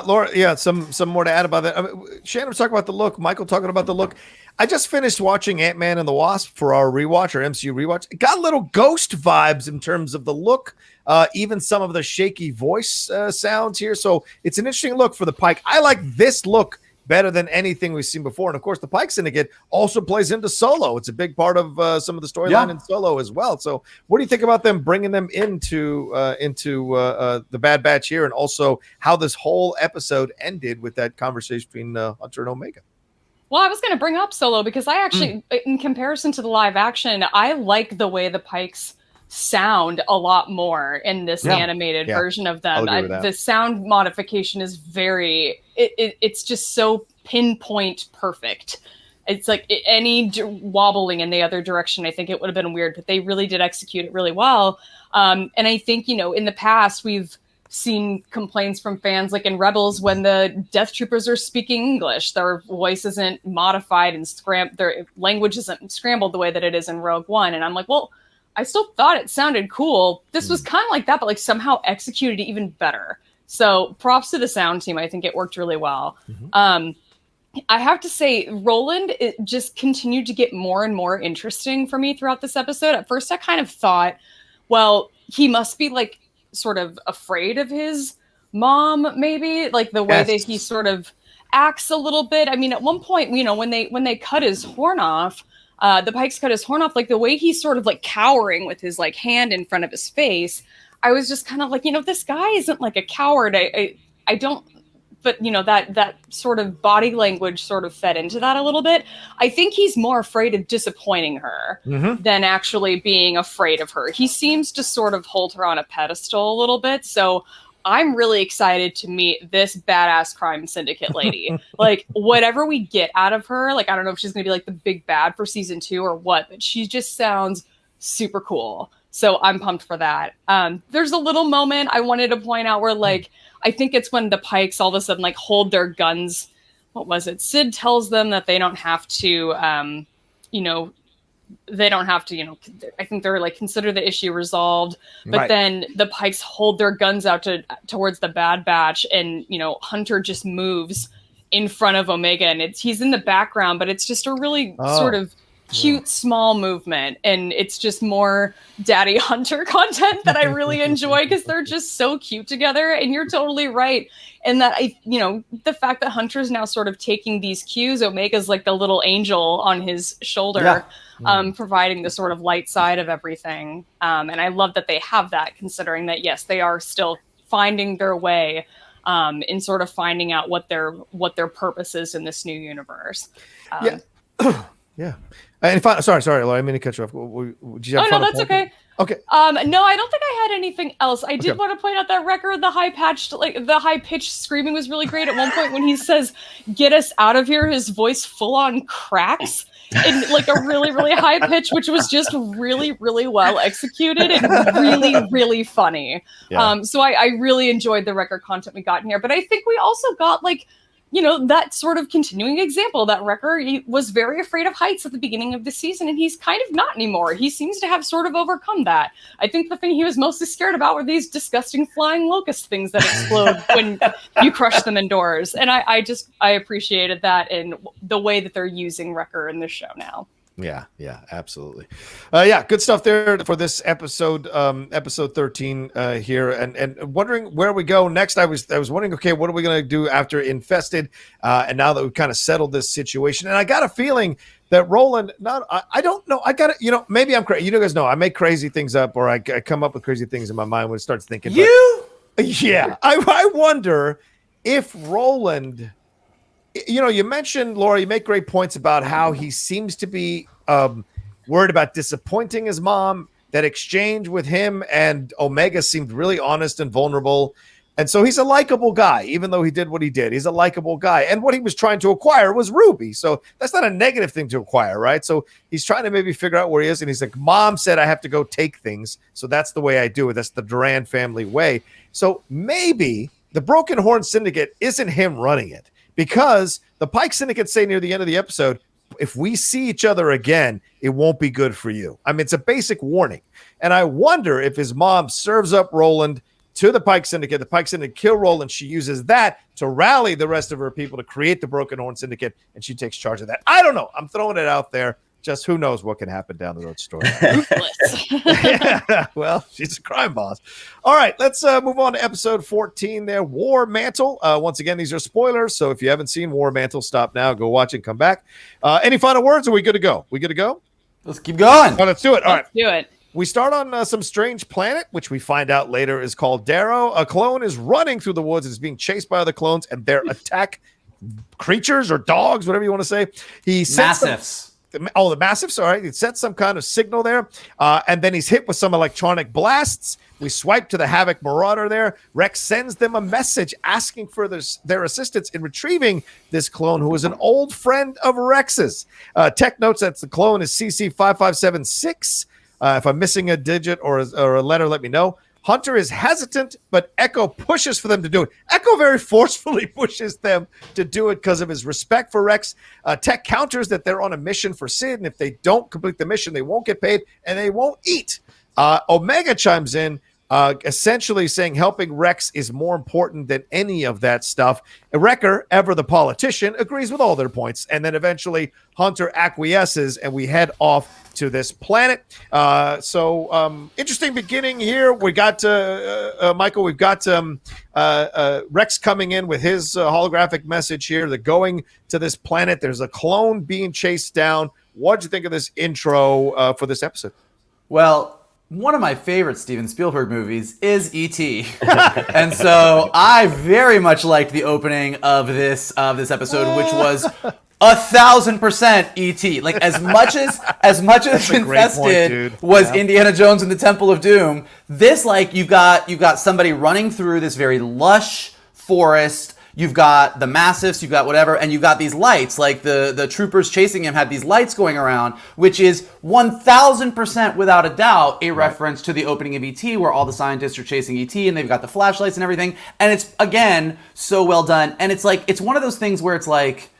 Laura, some more to add about that. Shannon was talking about the look. Michael talking about the look. I just finished watching Ant-Man and the Wasp for our rewatch, our MCU rewatch. It got little Ghost vibes in terms of the look, even some of the shaky voice sounds here. So it's an interesting look for the Pike. I like this look better than anything we've seen before. And of course, the Pike Syndicate also plays into Solo. It's a big part of some of the storyline in Solo as well. So what do you think about them bringing them into the Bad Batch here, and also how this whole episode ended with that conversation between Hunter and Omega? Well, I was going to bring up Solo because I actually, in comparison to the live action, I like the way the Pikes sound a lot more in this animated version of them. The sound modification is it's just so pinpoint perfect. It's like any wobbling in the other direction, I think it would have been weird, but they really did execute it really well. And I think, in the past we've seen complaints from fans, like in Rebels, when the Death Troopers are speaking English, their voice isn't modified and their language isn't scrambled the way that it is in Rogue One. And I'm like, well, I still thought it sounded cool. This was kind of like that, but like somehow executed it even better. So props to the sound team. I think it worked really well. I have to say, Roland, it just continued to get more and more interesting for me throughout this episode. At first, I kind of thought, well, he must be like sort of afraid of his mom, maybe, like the way that he sort of acts a little bit. I mean, at one point, when they cut his horn off, the Pikes cut his horn off, like the way he's sort of like cowering with his like hand in front of his face. I was just kind of like, this guy isn't like a coward. I don't, but that sort of body language sort of fed into that a little bit. I think he's more afraid of disappointing her than actually being afraid of her. He seems to sort of hold her on a pedestal a little bit. So I'm really excited to meet this badass crime syndicate lady. Like, whatever we get out of her, like, I don't know if she's going to be like the big bad for season 2 or what, but she just sounds super cool. So I'm pumped for that. There's a little moment I wanted to point out where, like, I think it's when the Pikes all of a sudden like hold their guns. What was it? Sid tells them that they don't have to, I think they're like, consider the issue resolved. But then the Pikes hold their guns out towards the Bad Batch, and Hunter just moves in front of Omega, and he's in the background, but it's just a really sort of cute small movement, and it's just more Daddy Hunter content that I really enjoy because they're just so cute together. And you're totally right. And that the fact that Hunter's now sort of taking these cues, Omega's like the little angel on his shoulder, providing the sort of light side of everything. And I love that they have that, considering that, yes, they are still finding their way in sort of finding out what their purpose is in this new universe. Yeah. And sorry, Laura, I didn't mean to cut you off. Did you have no, that's okay. Okay. No, I don't think I had anything else. I did want to point out that Wrecker, the high pitched screaming was really great. At one point when he says, "Get us out of here," his voice full on cracks in like a really, really high pitch, which was just really, really well executed and really, really funny. Yeah. So I really enjoyed the Wrecker content we got in here. But I think we also got like, that sort of continuing example that Wrecker, he was very afraid of heights at the beginning of the season, and he's kind of not anymore. He seems to have sort of overcome that. I think the thing he was mostly scared about were these disgusting flying locust things that explode when you crush them indoors. And I appreciated that in the way that they're using Wrecker in this show now. Yeah, absolutely. Good stuff there for this episode, episode 13 here, and wondering where we go next. I was wondering, okay, what are we going to do after Infested? And now that we've kind of settled this situation, and I got a feeling that Roland, I don't know, I got it. Maybe I'm crazy. You guys know I make crazy things up, or I come up with crazy things in my mind when it starts thinking. I wonder if Roland. You mentioned, Laura, you make great points about how he seems to be worried about disappointing his mom. that exchange with him and Omega seemed really honest and vulnerable. And so he's a likable guy, even though he did what he did. He's a likable guy. And what he was trying to acquire was Ruby. So that's not a negative thing to acquire, right? So he's trying to maybe figure out where he is. And he's like, Mom said I have to go take things. So that's the way I do it. That's the Duran family way. So maybe the Broken Horn Syndicate isn't him running it, because the Pike Syndicate say near the end of the episode, if we see each other again, it won't be good for you. I mean, it's a basic warning. And I wonder if his mom serves up Roland to the Pike Syndicate. The Pike Syndicate kill Roland. She uses that to rally the rest of her people to create the Broken Horn Syndicate, and she takes charge of that. I don't know. I'm throwing it out there. Just who knows what can happen down the road story. Yeah, well, she's a crime boss. All right, let's move on to episode 14 there, War-Mantle. Once again, these are spoilers, so if you haven't seen War-Mantle, stop now, go watch and come back. Any final words, or are we good to go? We good to go? Let's keep going. Oh, let's do it. All right. Let's do it. We start on some strange planet, which we find out later is called Darrow. A clone is running through the woods and is being chased by other clones, and their attack creatures or dogs, whatever you want to say. He Massives. the Massives. All right. It sets some kind of signal there. And then he's hit with some electronic blasts. We swipe to the Havoc Marauder there. Rex sends them a message asking for their assistance in retrieving this clone, who is an old friend of Rex's. Tech notes that the clone is CC5576. If I'm missing a digit or a letter, let me know. Hunter is hesitant, but Echo pushes for them to do it. Echo very forcefully pushes them to do it because of his respect for Rex. Tech counters that they're on a mission for Sid, and if they don't complete the mission, they won't get paid and they won't eat. Omega chimes in, essentially saying helping Rex is more important than any of that stuff. Wrecker, ever the politician, agrees with all their points, and then eventually Hunter acquiesces, and we head off to this planet. So interesting beginning here. We got Michael. We've got Rex coming in with his holographic message here. They're going to this planet. There's a clone being chased down. What'd you think of this intro for this episode? Well, one of my favorite Steven Spielberg movies is E.T. And so I very much liked the opening of this episode, which was 1,000% E.T. Like as much as Infested was Indiana Jones and the Temple of Doom, this, like, you've got somebody running through this very lush forest. You've got the Massives, you've got whatever, and you've got these lights, like the troopers chasing him had these lights going around, which is 1,000% without a doubt a reference to the opening of E.T., where all the scientists are chasing E.T. and they've got the flashlights and everything. And it's, again, so well done. And it's like, it's one of those things where it's like,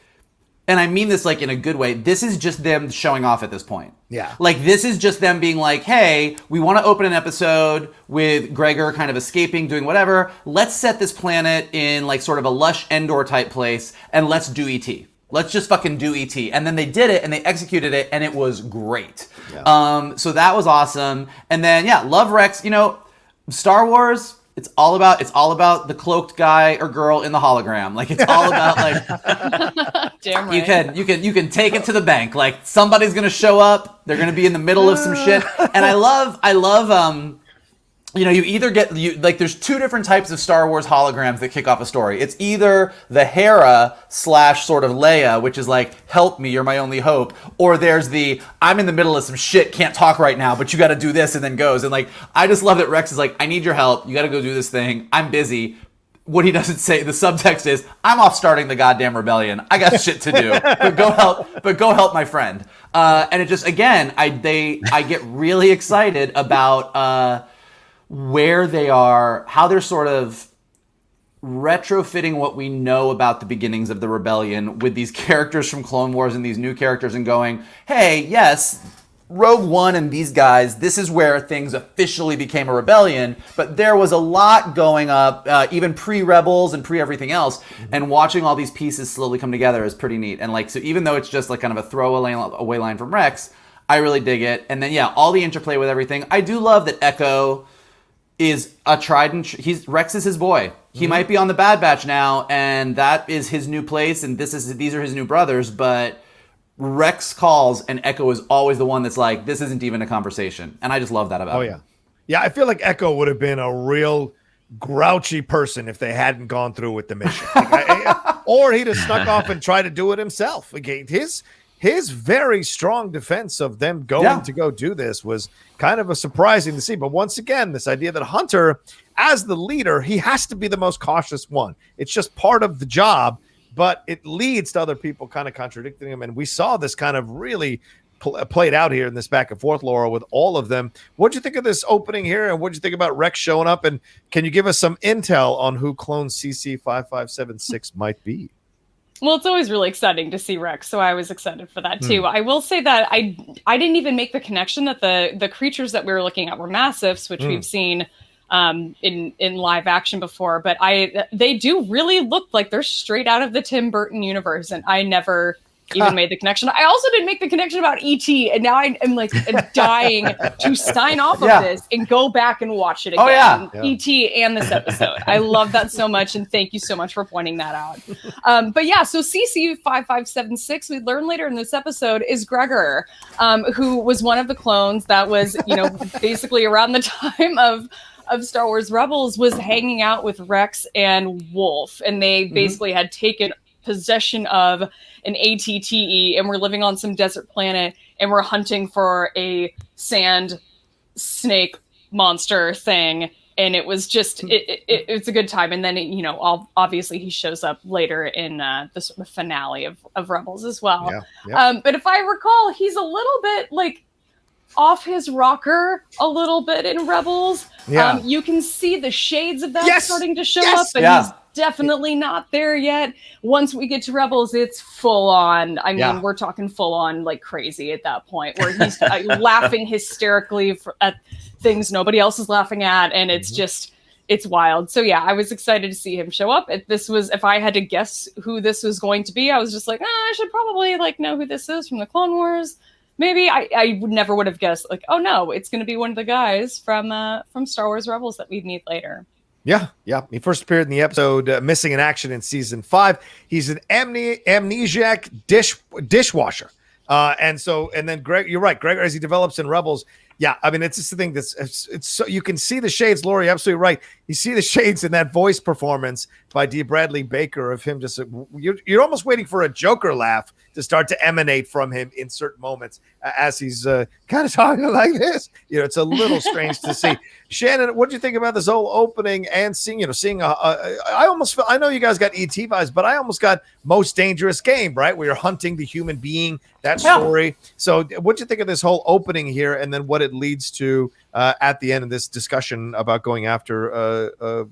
and I mean this like in a good way, this is just them showing off at this point. Yeah. Like, this is just them being like, hey, we want to open an episode with Gregor kind of escaping, doing whatever. Let's set this planet in like sort of a lush Endor type place, and let's do E.T. Let's just fucking do E.T. And then they did it, and they executed it, and it was great. Yeah. So that was awesome. And then, yeah, love Rex. You know, Star Wars, it's all about the cloaked guy or girl in the hologram. Like, it's all about like Damn right. you can take it to the bank. Like, somebody's gonna show up. They're gonna be in the middle of some shit. And I love you know, you either get there's two different types of Star Wars holograms that kick off a story. It's either the Hera / sort of Leia, which is like, help me, you're my only hope, or there's the I'm in the middle of some shit, can't talk right now, but you got to do this, and then goes. And like, I just love that Rex is like, I need your help, you got to go do this thing, I'm busy. What he doesn't say, the subtext is, I'm off starting the goddamn rebellion. I got shit to do, but go help my friend. And it just, again, I get really excited about where they are, how they're sort of retrofitting what we know about the beginnings of the rebellion with these characters from Clone Wars and these new characters, and going, hey, yes, Rogue One and these guys, this is where things officially became a rebellion, but there was a lot going up, even pre-Rebels and pre-everything else, and watching all these pieces slowly come together is pretty neat. And like, so even though it's just like kind of a throwaway line from Rex, I really dig it. And then, yeah, all the interplay with everything. I do love that Echo is a tried and Rex is his boy. He might be on the Bad Batch now, and that is his new place, and these are his new brothers, but Rex calls, and Echo is always the one that's like, this isn't even a conversation. And I just love that about him. Yeah. Yeah, I feel like Echo would have been a real grouchy person if they hadn't gone through with the mission. Or he'd have snuck off and tried to do it himself. His his very strong defense of them going to go do this was kind of a surprising to see. But once again, this idea that Hunter, as the leader, he has to be the most cautious one. It's just part of the job, but it leads to other people kind of contradicting him. And we saw this kind of really played out here in this back and forth, Laura, with all of them. What'd you think of this opening here? And what'd you think about Rex showing up? And can you give us some intel on who clone CC5576 might be? Well, it's always really exciting to see Rex, so I was excited for that too. I will say that I didn't even make the connection that the creatures that we were looking at were massives, which we've seen in live action before. But they do really look like they're straight out of the Tim Burton universe, and I never even made the connection. I also didn't make the connection about E.T., and now I'm like dying to sign off of this and go back and watch it again. E.T. and this episode. I love that so much, and thank you so much for pointing that out. But yeah, so CC5576, we learn later in this episode, is Gregor, who was one of the clones that was, basically around the time of Star Wars Rebels, was hanging out with Rex and Wolf, and they basically had taken possession of an ATTE, and we're living on some desert planet, and we're hunting for a sand snake monster thing, and it was just it's a good time. And then obviously he shows up later in the sort of finale of Rebels as well. But if I recall, he's a little bit like off his rocker a little bit in Rebels. You can see the shades of that starting to show up, but he's definitely not there yet. Once we get to Rebels, it's full on. I mean, we're talking full on like crazy at that point, where he's laughing hysterically at things nobody else is laughing at, and it's just, it's wild. So yeah, I was excited to see him show up. If I had to guess who this was going to be, I was just like, I should probably know who this is from the Clone Wars. Maybe I never would have guessed oh no, it's going to be one of the guys from Star Wars Rebels that we meet later. Yeah. He first appeared in the episode Missing in Action in season 5. He's an amnesiac dishwasher. And then Greg, you're right. Gregor, as he develops in Rebels. Yeah, I mean, it's just the thing it's so you can see the shades, Laura, you're absolutely right. You see the shades in that voice performance by Dee Bradley Baker of him just you're almost waiting for a Joker laugh to start to emanate from him in certain moments as he's kind of talking like this. It's a little strange to see. Shannon, what do you think about this whole opening and seeing I almost feel, I know you guys got ET vibes, but I almost got Most Dangerous Game, right? Where you're hunting the human being, that story. So what do you think of this whole opening here, and then what it leads to at the end of this discussion about going after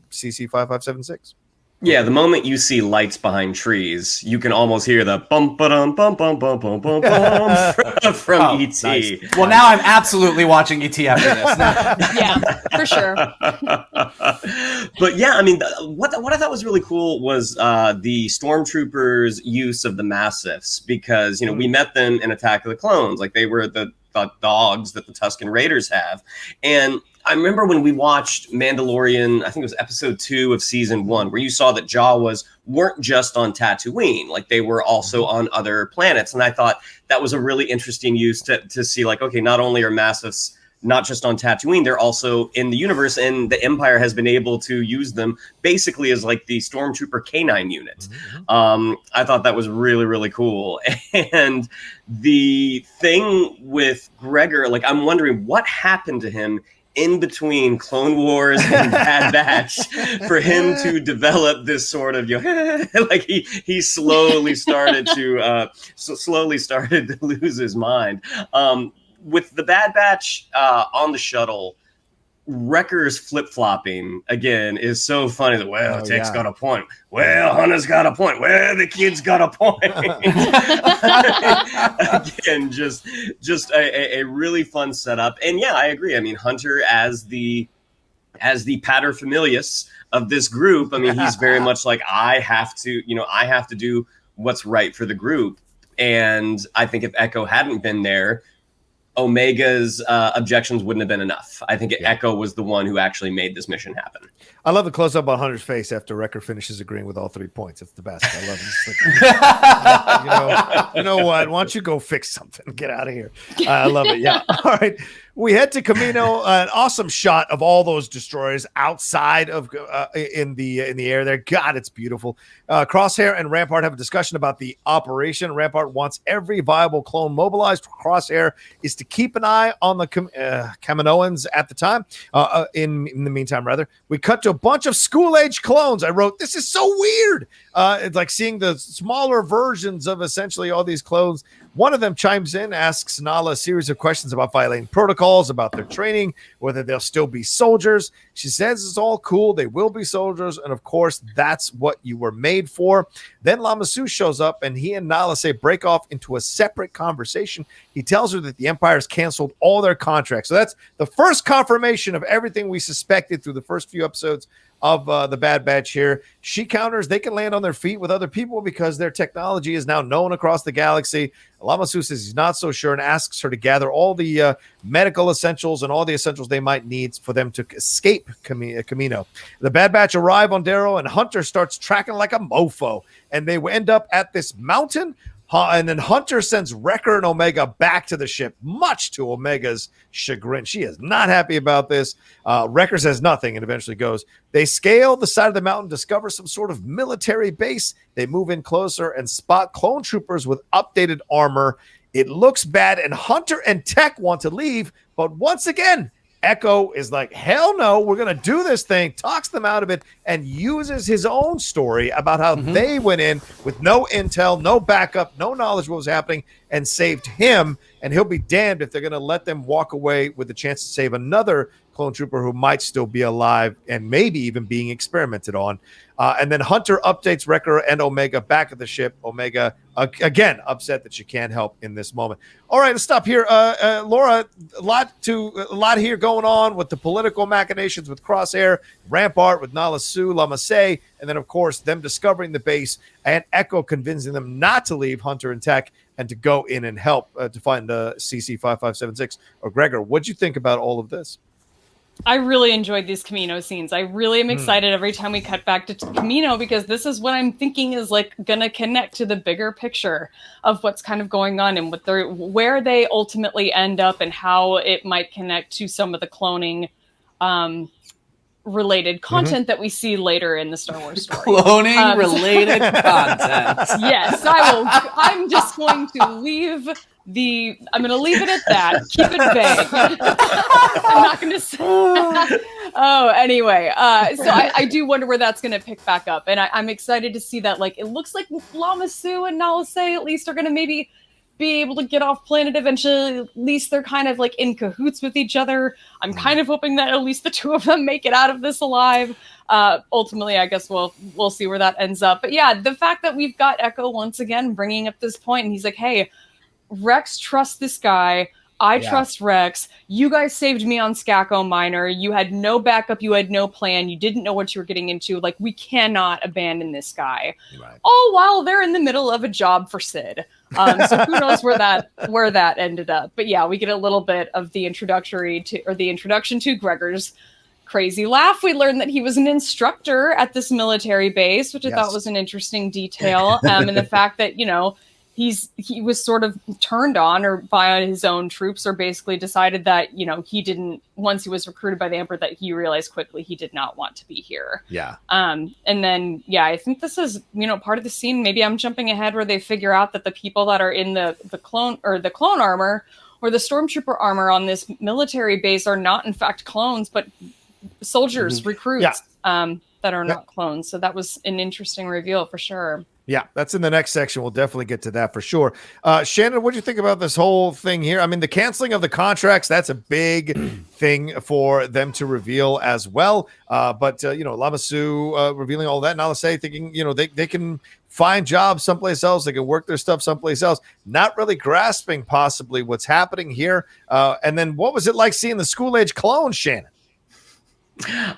CC5576? Yeah, the moment you see lights behind trees, you can almost hear the bum ba-dum bum bum bum bum bum bum from ET. Nice. Well, now I'm absolutely watching ET after this. Yeah, for sure. But yeah, I mean, what I thought was really cool was the stormtroopers' use of the Mastiffs, because we met them in Attack of the Clones, like they were the dogs that the Tusken Raiders have, and I remember when we watched Mandalorian, I think it was episode 2 of season 1, where you saw that Jawas weren't just on Tatooine, like they were also on other planets. And I thought that was a really interesting use to see, okay, not only are Mastiffs not just on Tatooine, they're also in the universe, and the Empire has been able to use them basically as like the Stormtrooper canine unit. I thought that was really, really cool. And the thing with Gregor, I'm wondering what happened to him in between Clone Wars and Bad Batch for him to develop this sort of he slowly started to lose his mind. With the Bad Batch on the shuttle, Wrecker's flip-flopping again is so funny that Take's got a point. Hunter's got a point. The kid's got a point. Again, just a really fun setup. And yeah, I agree. I mean, Hunter as the paterfamilias of this group. I mean, he's very much like, I have to do what's right for the group. And I think if Echo hadn't been there, Omega's objections wouldn't have been enough. I think Echo was the one who actually made this mission happen. I love the close-up on Hunter's face after Wrecker finishes agreeing with all 3 points. It's the best. I love it. You know what? Why don't you go fix something? Get out of here. I love it. Yeah. All right. We head to Camino, an awesome shot of all those destroyers outside of in the air there. God, it's beautiful. Crosshair and Rampart have a discussion about the operation. Rampart wants every viable clone mobilized. Crosshair is to keep an eye on the Kaminoans at the time. In the meantime, rather, we cut to a bunch of school-age clones. I wrote, this is so weird. It's like seeing the smaller versions of essentially all these clones. One of them chimes in, asks Nala a series of questions about violating protocols, about their training, whether they'll still be soldiers. She says it's all cool. They will be soldiers. And of course, that's what you were made for. Then Lamasu shows up and he and Nala say break off into a separate conversation. He tells her that the Empire's canceled all their contracts. So that's the first confirmation of everything we suspected through the first few episodes of the Bad Batch here. She counters they can land on their feet with other people because their technology is now known across the galaxy. Lamasu says he's not so sure and asks her to gather all the medical essentials and all the essentials they might need for them to escape Camino. The Bad Batch arrive on Darrow and Hunter starts tracking like a mofo, and they end up at this mountain. And then Hunter sends Wrecker and Omega back to the ship, much to Omega's chagrin. She is not happy about this. Wrecker says nothing and eventually goes. They scale the side of the mountain, discover some sort of military base. They move in closer and spot clone troopers with updated armor. It looks bad, and Hunter and Tech want to leave, but once again, Echo is like, hell no, we're going to do this thing, talks them out of it, and uses his own story about how they went in with no intel, no backup, no knowledge of what was happening, and saved him, and he'll be damned if they're going to let them walk away with the chance to save another clone trooper who might still be alive and maybe even being experimented on. And then Hunter updates Wrecker and Omega back at the ship. Omega, again, upset that she can't help in this moment. All right, let's stop here. Laura, a lot here going on with the political machinations with Crosshair, Rampart, with Nala Su, Lama Se, and then, of course, them discovering the base and Echo convincing them not to leave Hunter and Tech and to go in and help to find CC-5576. Or Gregor, what'd you think about all of this? I really enjoyed these Camino scenes. I really am excited every time we cut back to Camino because this is what I'm thinking is like gonna connect to the bigger picture of what's kind of going on and where they ultimately end up and how it might connect to some of the cloning related content that we see later in the Star Wars story. Cloning related content. Yes, I'm just going to leave I'm going to leave it at that. Keep it vague. I'm not going to say. Anyway. So I do wonder where that's going to pick back up. And I'm excited to see that. Like, it looks like Lama Su and Nala Se at least are going to maybe be able to get off planet eventually. At least they're kind of like in cahoots with each other. I'm kind of hoping that at least the two of them make it out of this alive. Ultimately, I guess we'll see where that ends up. But yeah, the fact that we've got Echo once again bringing up this point, and he's like, hey, Rex trusts this guy. I trust Rex. You guys saved me on Skako Minor. You had no backup. You had no plan. You didn't know what you were getting into. Like, we cannot abandon this guy. Right. All while they're in the middle of a job for Sid. So who knows where that ended up. But yeah, we get a little bit of the introduction to Gregor's crazy laugh. We learned that he was an instructor at this military base, which I thought was an interesting detail. And the fact that, he was sort of turned on or by his own troops, or basically decided that, he didn't, once he was recruited by the Emperor, that he realized quickly he did not want to be here. Yeah. And then, I think this is, part of the scene. Maybe I'm jumping ahead where they figure out that the people that are in the clone armor or the stormtrooper armor on this military base are not in fact clones, but soldiers, recruits, that are not clones. So that was an interesting reveal for sure. Yeah, that's in the next section. We'll definitely get to that for sure. Shannon, what do you think about this whole thing here? I mean, the canceling of the contracts, that's a big thing for them to reveal as well. But Lama Su revealing all that, and I'll say thinking, they can find jobs someplace else. They can work their stuff someplace else. Not really grasping possibly what's happening here. And then what was it like seeing the school-age clones, Shannon?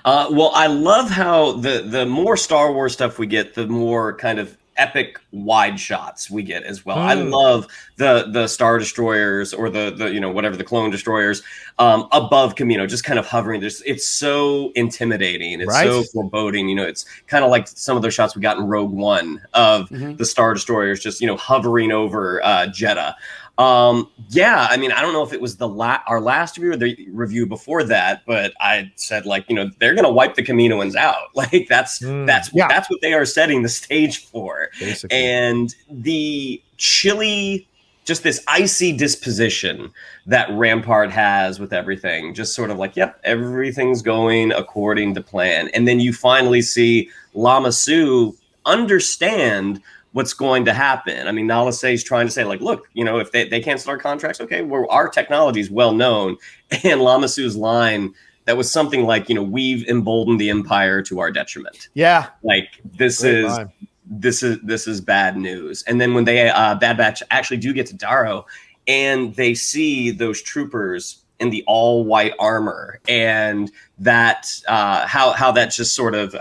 Well, I love how the more Star Wars stuff we get, the more kind of epic wide shots we get as well. I love the Star Destroyers or the whatever, the clone destroyers above Camino, just kind of hovering. It's so intimidating. It's so foreboding. It's kind of like some of those shots we got in Rogue One of the Star Destroyers just hovering over Jeddah. Yeah, I mean, I don't know if it was our last review or the review before that, but I said, like, you know, they're gonna wipe the Kaminoans out. Like that's what they are setting the stage for. Basically. And the chilly, just this icy disposition that Rampart has with everything, just sort of like, yep, everything's going according to plan. And then you finally see Lama Su understand what's going to happen. I mean, Nala Se is trying to say, like, look, you know, if they cancel our contracts, okay, well, our technology is well known. And Lama Su's line that was something like, you know, we've emboldened the Empire to our detriment. Yeah, like this is bad news. And then when they Bad Batch actually do get to Darrow, and they see those troopers in the all white armor, and that how that just sort of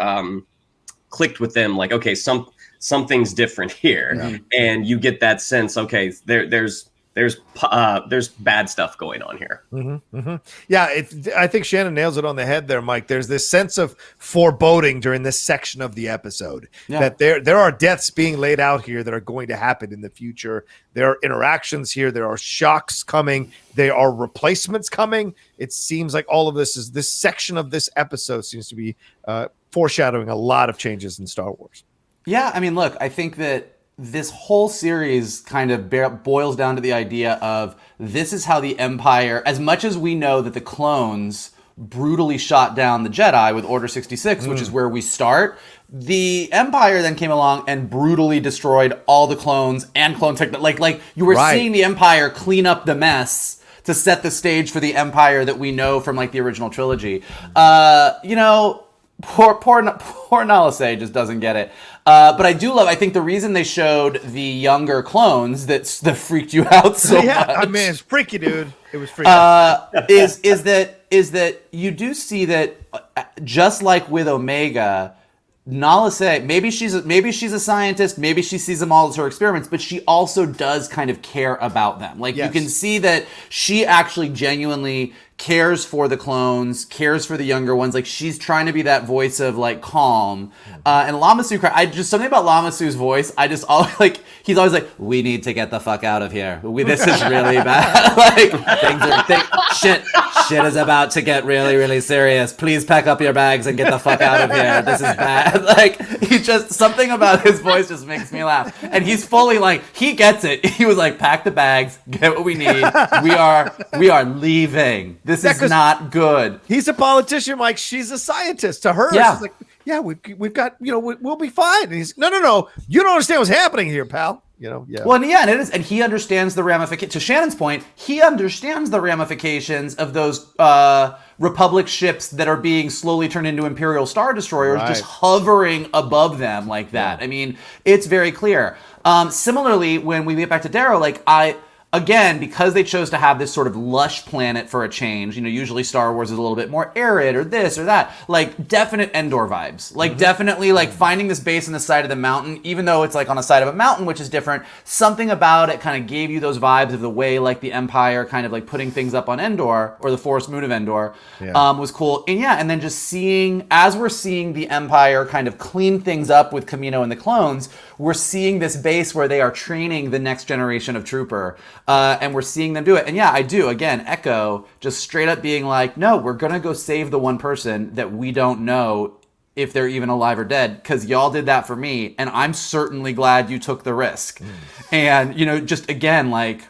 clicked with them, like, okay, something's different here, and you get that sense. Okay, there's bad stuff going on here. Yeah, I think Shannon nails it on the head there, Mike. There's this sense of foreboding during this section of the episode that there are deaths being laid out here that are going to happen in the future. There are interactions here. There are shocks coming. There are replacements coming. It seems like all of this section of this episode seems to be foreshadowing a lot of changes in Star Wars. Yeah, I mean, look, I think that this whole series kind of boils down to the idea of this is how the Empire, as much as we know that the clones brutally shot down the Jedi with Order 66, which is where we start, the Empire then came along and brutally destroyed all the clones and clone technology. Like you were seeing the Empire clean up the mess to set the stage for the Empire that we know from like the original trilogy. You know, Poor Nala Se just doesn't get it. But I think the reason they showed the younger clones that freaked you out so much. I mean, it's freaky, dude. It was freaky. Is that you do see that just like with Omega, Nala Se, maybe she's a scientist, maybe she sees them all as her experiments, but she also does kind of care about them. Like you can see that she actually genuinely cares for the clones, cares for the younger ones. Like she's trying to be that voice of like calm. And Lama Su, something about Lama Su's voice. He's always like, we need to get the fuck out of here. This is really bad. Shit is about to get really, really serious. Please pack up your bags and get the fuck out of here. This is bad. Like something about his voice just makes me laugh. And he's fully like, he gets it. He was like, pack the bags, get what we need. We are leaving. This is not good. He's a politician, Mike. She's a scientist. To her, she's like, yeah, we've got, you know, we'll be fine. And he's, no. You don't understand what's happening here, pal. You know, yeah. Well, and it is, and he understands the ramifications. To Shannon's point, he understands the ramifications of those Republic ships that are being slowly turned into Imperial Star Destroyers, just hovering above them like that. Yeah. I mean, it's very clear. Similarly, when we get back to Darrow, again, because they chose to have this sort of lush planet for a change, you know, usually Star Wars is a little bit more arid or this or that, like definite Endor vibes, like definitely like finding this base on the side of the mountain, even though it's like on the side of a mountain, which is different. Something about it kind of gave you those vibes of the way like the Empire kind of like putting things up on Endor or the forest moon of Endor was cool. And then just as we're seeing the Empire kind of clean things up with Kamino and the clones, we're seeing this base where they are training the next generation of trooper. And we're seeing them do it. And I do, again, echo just straight up being like, no, we're going to go save the one person that we don't know if they're even alive or dead, because y'all did that for me. And I'm certainly glad you took the risk. And, you know, just again, like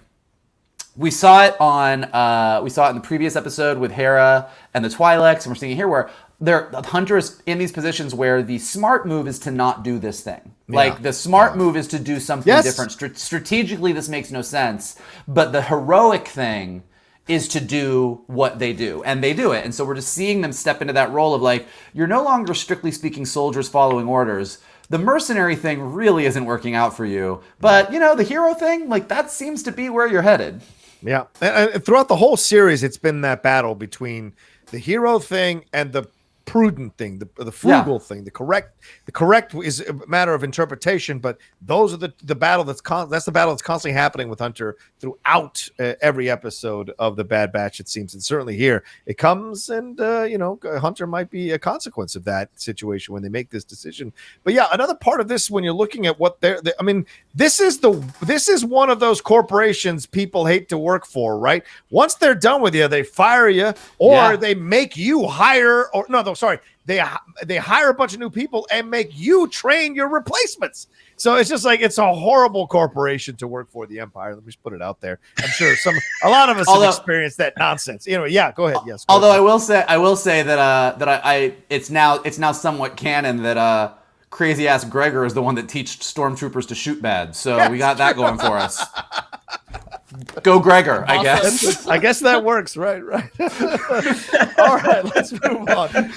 we saw it in the previous episode with Hera and the Twi'leks, and we're seeing it here where the hunter is in these positions where the smart move is to not do this thing. Like the smart move is to do something different. Strategically, this makes no sense. But the heroic thing is to do what they do. And they do it. And so we're just seeing them step into that role of like, you're no longer strictly speaking soldiers following orders. The mercenary thing really isn't working out for you. But, you know, the hero thing, like that seems to be where you're headed. Yeah. And throughout the whole series, it's been that battle between the hero thing and the prudent thing, the frugal thing, the correct is a matter of interpretation, but those are the battle that's the battle that's constantly happening with Hunter throughout every episode of the Bad Batch, it seems. And certainly here it comes, and Hunter might be a consequence of that situation when they make this decision. But yeah, another part of this, when you're looking at what this is one of those corporations people hate to work for, right? Once they're done with you, they fire you, or they make you hire, they hire a bunch of new people and make you train your replacements. So it's just like, it's a horrible corporation to work for, the Empire. Let me just put it out there. I'm sure a lot of us have experienced that nonsense. Anyway, go ahead. Yes. Although I will say that it's now somewhat canon that crazy ass Gregor is the one that teaches stormtroopers to shoot bad. So we got that going for us. Go Gregor, I guess. I guess that works. Right. All right, let's move on.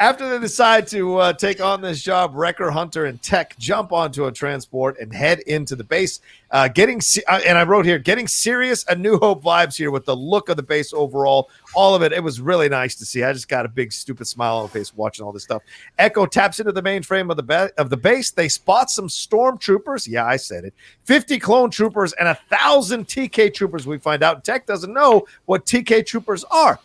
After they decide to take on this job, Wrecker, Hunter, and Tech jump onto a transport and head into the base. And I wrote here, getting serious A New Hope vibes here with the look of the base overall. All of it. It was really nice to see. I just got a big stupid smile on my face watching all this stuff. Echo taps into the mainframe of the base. They spot some stormtroopers. Yeah, I said it. 50 clone troopers and 1,000 TK troopers. We find out Tech doesn't know what TK troopers are.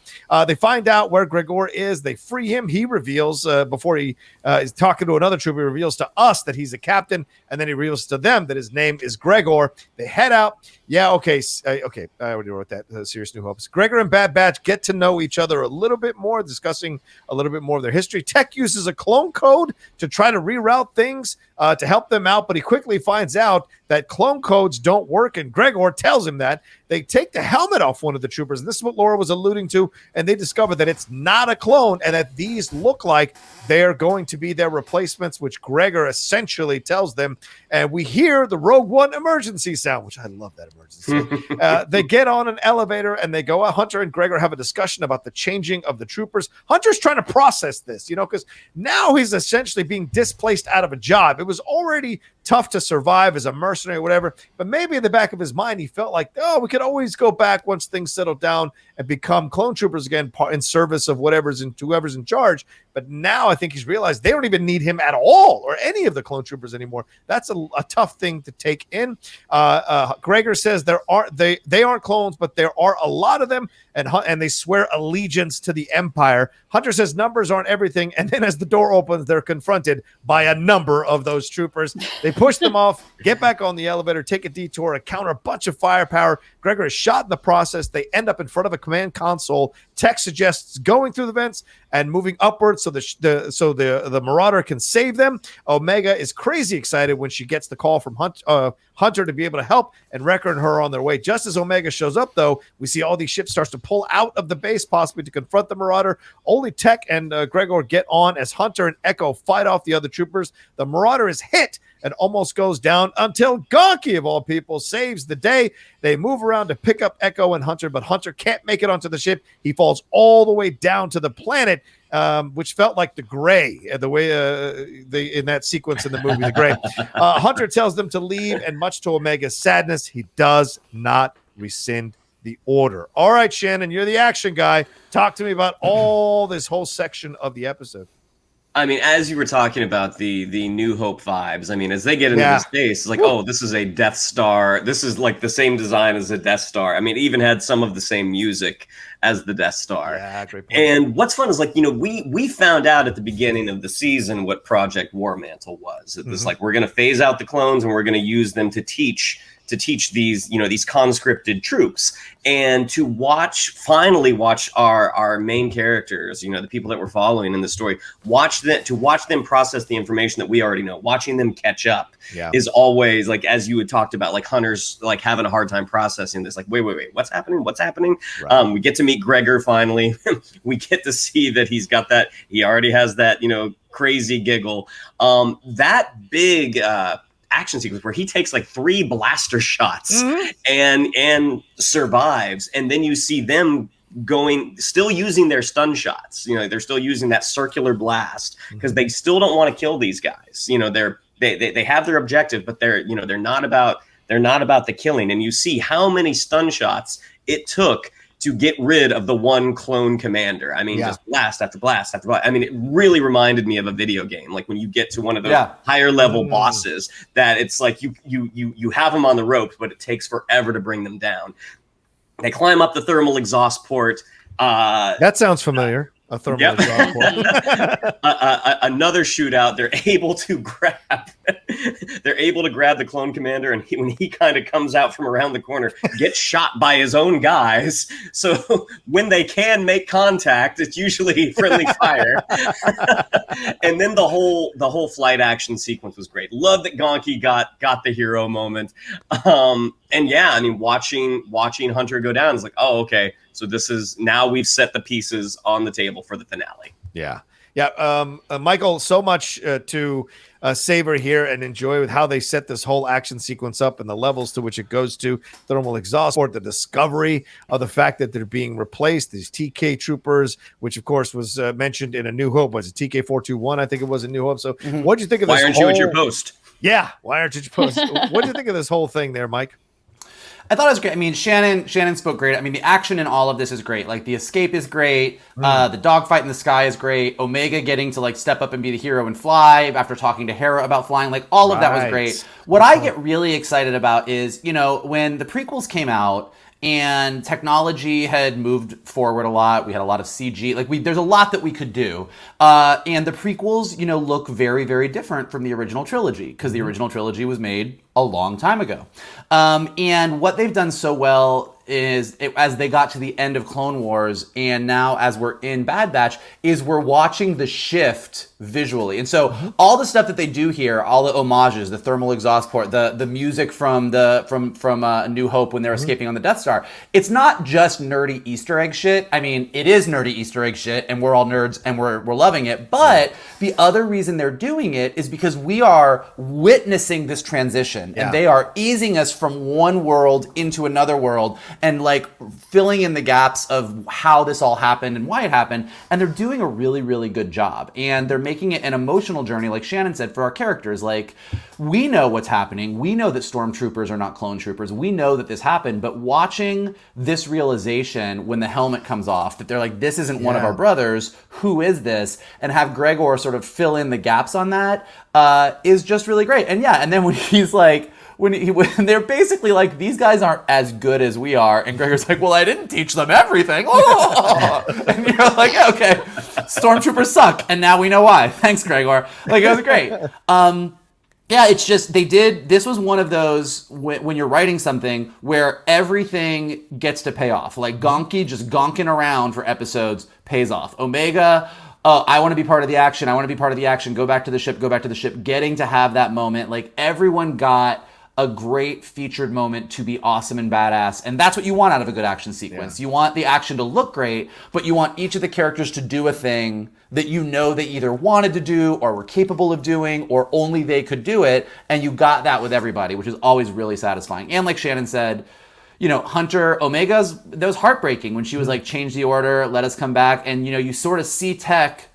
They find out where Gregor is. They free him. He reveals before he is talking to another trooper. He reveals to us that he's a captain, and then he reveals to them that his name is Gregor. They head out. Yeah, okay. I already wrote that. Serious New Hopes. Gregor and Bad Batch get to know each other a little bit more, discussing a little bit more of their history. Tech uses a clone code to try to reroute things to help them out, but he quickly finds out that clone codes don't work, and Gregor tells him that. They take the helmet off one of the troopers, and this is what Laura was alluding to, and they discover that it's not a clone and that these look like they're going to be their replacements, which Gregor essentially tells them. And we hear the Rogue One emergency sound, which I love that emergency. They get on an elevator and they go out. Hunter and Gregor have a discussion about the changing of the troopers. Hunter's trying to process this, because now he's essentially being displaced out of a job. It was already tough to survive as a mercenary or whatever, but maybe in the back of his mind, he felt like, we could always go back once things settle down and become clone troopers again in service of whoever's in charge. But now I think he's realized they don't even need him at all, or any of the clone troopers anymore. That's a tough thing to take in. Gregor says they aren't clones, but there are a lot of them, and they swear allegiance to the Empire. Hunter says numbers aren't everything, and then as the door opens, they're confronted by a number of those troopers. They push them off, get back on the elevator, take a detour, encounter a bunch of firepower. Gregor is shot in the process. They end up in front of a command console. Tech suggests going through the vents and moving upwards so the Marauder can save them. Omega is crazy excited when she gets the call from Hunter to be able to help, and Wrecker and her are on their way. Just as Omega shows up, though, we see all these ships start to pull out of the base, possibly to confront the Marauder. Only Tech and Gregor get on as Hunter and Echo fight off the other troopers. The Marauder is hit and almost goes down until Gonky, of all people, saves the day. They move around to pick up Echo and Hunter, but Hunter can't make it onto the ship. He falls all the way down to the planet, which felt like the Gray, the way in that sequence in the movie, the Gray. Hunter tells them to leave, and much to Omega's sadness, he does not rescind the order. All right, Shannon, you're the action guy. Talk to me about all this whole section of the episode. I mean, as you were talking about the New Hope vibes, I mean, as they get into this base, it's like, oh, this is a Death Star. This is like the same design as a Death Star. I mean, it even had some of the same music as the Death Star. Yeah, great point. And what's fun is, like, we found out at the beginning of the season what Project War-Mantle was. It was like, we're going to phase out the clones and we're going to use them to teach these, these conscripted troops, and to finally watch our main characters, the people that we're following in the story, watch them process the information that we already know. Watching them catch up is always, like, as you had talked about, like, Hunter's like having a hard time processing this. Like, wait, what's happening? Right. We get to meet Gregor finally. We get to see that he's got that. He already has that, crazy giggle. That big action sequence where he takes like 3 blaster shots and survives, and then you see them still using their stun shots. They're still using that circular blast because they still don't want to kill these guys. They have their objective, but they're not about the killing. And you see how many stun shots it took to get rid of the one clone commander. I mean, just blast after blast after blast. I mean, it really reminded me of a video game. Like when you get to one of those higher level bosses, that it's like you have them on the ropes, but it takes forever to bring them down. They climb up the thermal exhaust port. That sounds familiar. A thermal exhaust port. Another shootout. They're able to grab the clone commander, and when he kind of comes out from around the corner, gets shot by his own guys. So when they can make contact, it's usually friendly fire. And then the whole flight action sequence was great. Love that Gonki got the hero moment. And yeah, I mean, watching Hunter go down is like, oh, okay. So this is now we've set the pieces on the table for the finale. Yeah. Michael, so much to savor here and enjoy with how they set this whole action sequence up and the levels to which it goes to. Thermal exhaust port, the discovery of the fact that they're being replaced, these TK troopers, which of course was mentioned in A New Hope. Was it TK 421? I think it was in New Hope. So what do you think of this? Why aren't you at your post? Yeah, why aren't you at your post? What do you think of this whole thing there, Mike? I thought it was great. I mean, Shannon spoke great. I mean, the action in all of this is great. Like, the escape is great. The dogfight in the sky is great. Omega getting to, like, step up and be the hero and fly after talking to Hera about flying. Like, all of that was great. What I get really excited about is, you know, when the prequels came out and technology had moved forward a lot. We had a lot of CG. Like, there's a lot that we could do. And the prequels, you know, look very, very different from the original trilogy, because the original trilogy was made a long time ago. And what they've done so well is, as they got to the end of Clone Wars, and now as we're in Bad Batch, is we're watching the shift visually. And so all the stuff that they do here, all the homages, the thermal exhaust port, the music from A New Hope when they're escaping on the Death Star, it's not just nerdy Easter egg shit. I mean, it is nerdy Easter egg shit, and we're all nerds and we're loving it. But the other reason they're doing it is because we are witnessing this transition, and they are easing us from one world into another world, and like filling in the gaps of how this all happened and why it happened. And they're doing a really, really good job. And they're making it an emotional journey, like Shannon said, for our characters. Like, we know what's happening. We know that stormtroopers are not clone troopers. We know that this happened. But watching this realization when the helmet comes off, that they're like, this isn't one of our brothers. Who is this? And have Gregor sort of fill in the gaps on that is just really great. And yeah, and then when he's like, when they're basically like, these guys aren't as good as we are, and Gregor's like, well, I didn't teach them everything. Oh! And you're like, yeah, okay, stormtroopers suck, and now we know why. Thanks, Gregor. Like, it was great. Yeah, it's just, this was one of those, when you're writing something where everything gets to pay off. Like, Gonki just gonking around for episodes pays off. Omega, I want to be part of the action. I want to be part of the action. Go back to the ship. Getting to have that moment. Like, everyone got a great featured moment to be awesome and badass. And that's what you want out of a good action sequence. You want the action to look great, but you want each of the characters to do a thing that you know they either wanted to do or were capable of doing, or only they could do it. And you got that with everybody, which is always really satisfying. And like Shannon said, you know, Hunter, that was heartbreaking when she was like, change the order, let us come back. And, you know, you sort of see Tech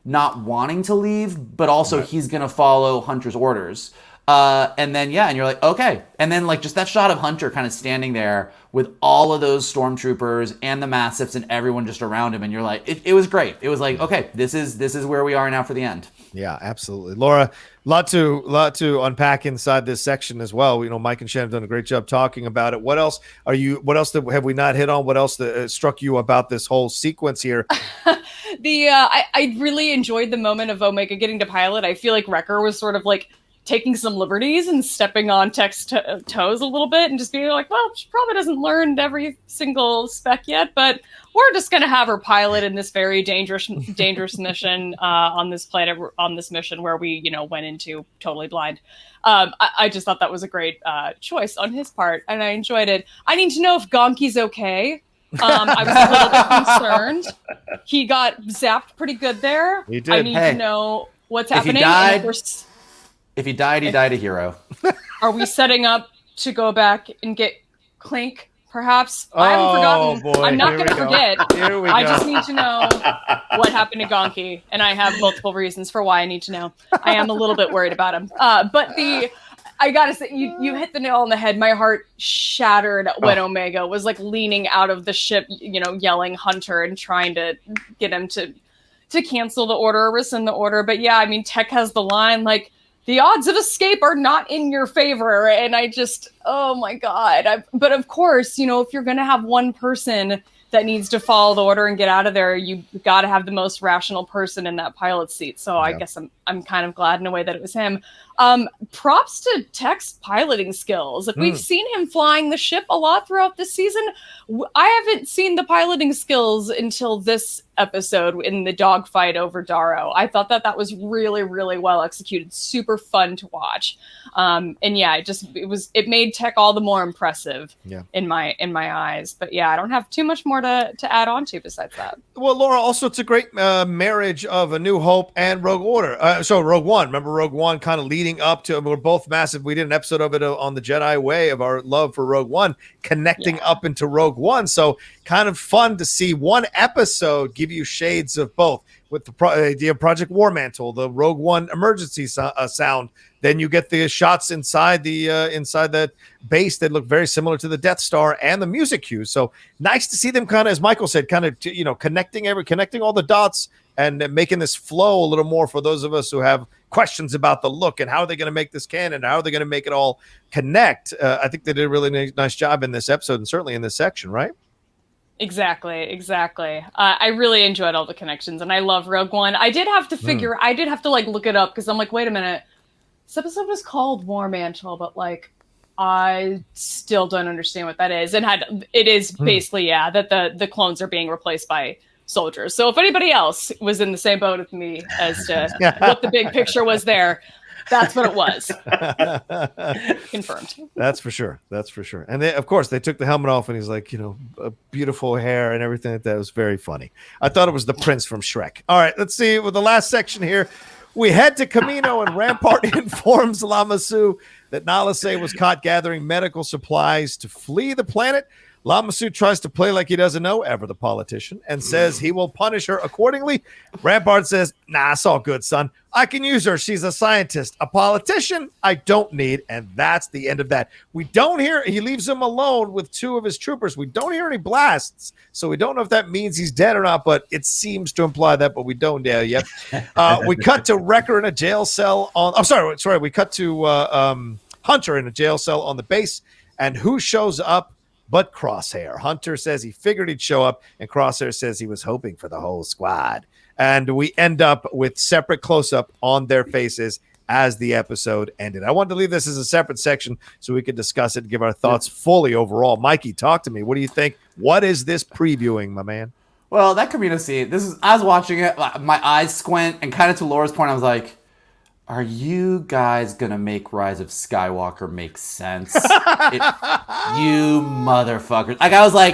not wanting to leave, but also he's going to follow Hunter's orders. And then, and you're like, okay. And then, like, just that shot of Hunter kind of standing there with all of those stormtroopers and the Mastiffs and everyone just around him. And you're like, it was great. It was like, okay, this is where we are now for the end. Yeah, absolutely. Laura, lot to unpack inside this section as well. You know, Mike and Shannon have done a great job talking about it. What else have we not hit on? What else struck you about this whole sequence here? I really enjoyed the moment of Omega getting to pilot. I feel like Wrecker was sort of like taking some liberties and stepping on Tech's toes a little bit and just being like, well, she probably doesn't learn every single spec yet, but we're just going to have her pilot in this very dangerous mission on this planet, on this mission where we, you know, went into totally blind. I just thought that was a great choice on his part, and I enjoyed it. I need to know if Gonki's okay. I was a little bit concerned. He got zapped pretty good there. He did. I need to know what's happening. If he died, he died a hero. Are we setting up to go back and get Clink, perhaps? I haven't forgotten. Boy. I'm not going to forget. Here we I go. just need to know what happened to Gonki, and I have multiple reasons for why I need to know. I am a little bit worried about him. But I gotta say, you hit the nail on the head. My heart shattered when Omega was like leaning out of the ship, yelling Hunter and trying to get him to cancel the order or rescind the order. But yeah, I mean, Tech has the line like, the odds of escape are not in your favor. And I just, oh my God. But of course, if you're going to have one person that needs to follow the order and get out of there, you got to have the most rational person in that pilot seat. So I guess I'm kind of glad in a way that it was him. Props to Tech's piloting skills. Like we've seen him flying the ship a lot throughout this season. I haven't seen the piloting skills until this episode in the dogfight over Darrow. I thought that was really, really well executed. Super fun to watch. And yeah, it made Tech all the more impressive in my eyes. But yeah, I don't have too much more to add on to besides that. Well, Laura, also it's a great marriage of A New Hope and Rogue Order. So Rogue One, remember Rogue One kind of leading up to, we're both massive. We did an episode of it on the Jedi Way of our love for Rogue One, connecting up into Rogue One. So kind of fun to see one episode give you shades of both, with the idea of Project War-Mantle, the Rogue One emergency sound. Then you get the shots inside that base that look very similar to the Death Star and the music cues. So nice to see them kind of, as Michael said, kind of connecting all the dots and making this flow a little more for those of us who have questions about the look and how are they going to make this canon, how are they going to make it all connect. I think they did a really nice job in this episode and certainly in this section, right? Exactly. I really enjoyed all the connections, and I love Rogue One. I did have to I did have to look it up because I'm like, wait a minute, this episode was called War-Mantle, but I still don't understand what that is. And it is basically that the clones are being replaced by soldiers. So if anybody else was in the same boat with me as to what the big picture was there, that's what it was. Confirmed. That's for sure. And they, of course, they took the helmet off and he's like, beautiful hair and everything like that. It was very funny. I thought it was the prince from Shrek. All right, let's see with the last section here. We head to Camino and Rampart informs Lama Su that Nala Se was caught gathering medical supplies to flee the planet. Lama Su tries to play like he doesn't know, ever the politician, and says he will punish her accordingly. Rampart says, nah, it's all good, son. I can use her. She's a scientist. A politician, I don't need. And that's the end of that. We don't hear, he leaves him alone with two of his troopers. We don't hear any blasts. So we don't know if that means he's dead or not, but it seems to imply that, but we don't know yet. We cut to Wrecker in a jail cell we cut to Hunter in a jail cell on the base. And who shows up but Crosshair? Hunter says he figured he'd show up, and Crosshair says he was hoping for the whole squad. And we end up with separate close-up on their faces as the episode ended. I wanted to leave this as a separate section so we could discuss it and give our thoughts fully overall. Mikey, talk to me. What do you think? What is this previewing, my man? Well, that Camino scene, I was watching it, my eyes squint, and kind of to Laura's point, I was like, are you guys gonna make Rise of Skywalker make sense? You motherfuckers! I was like,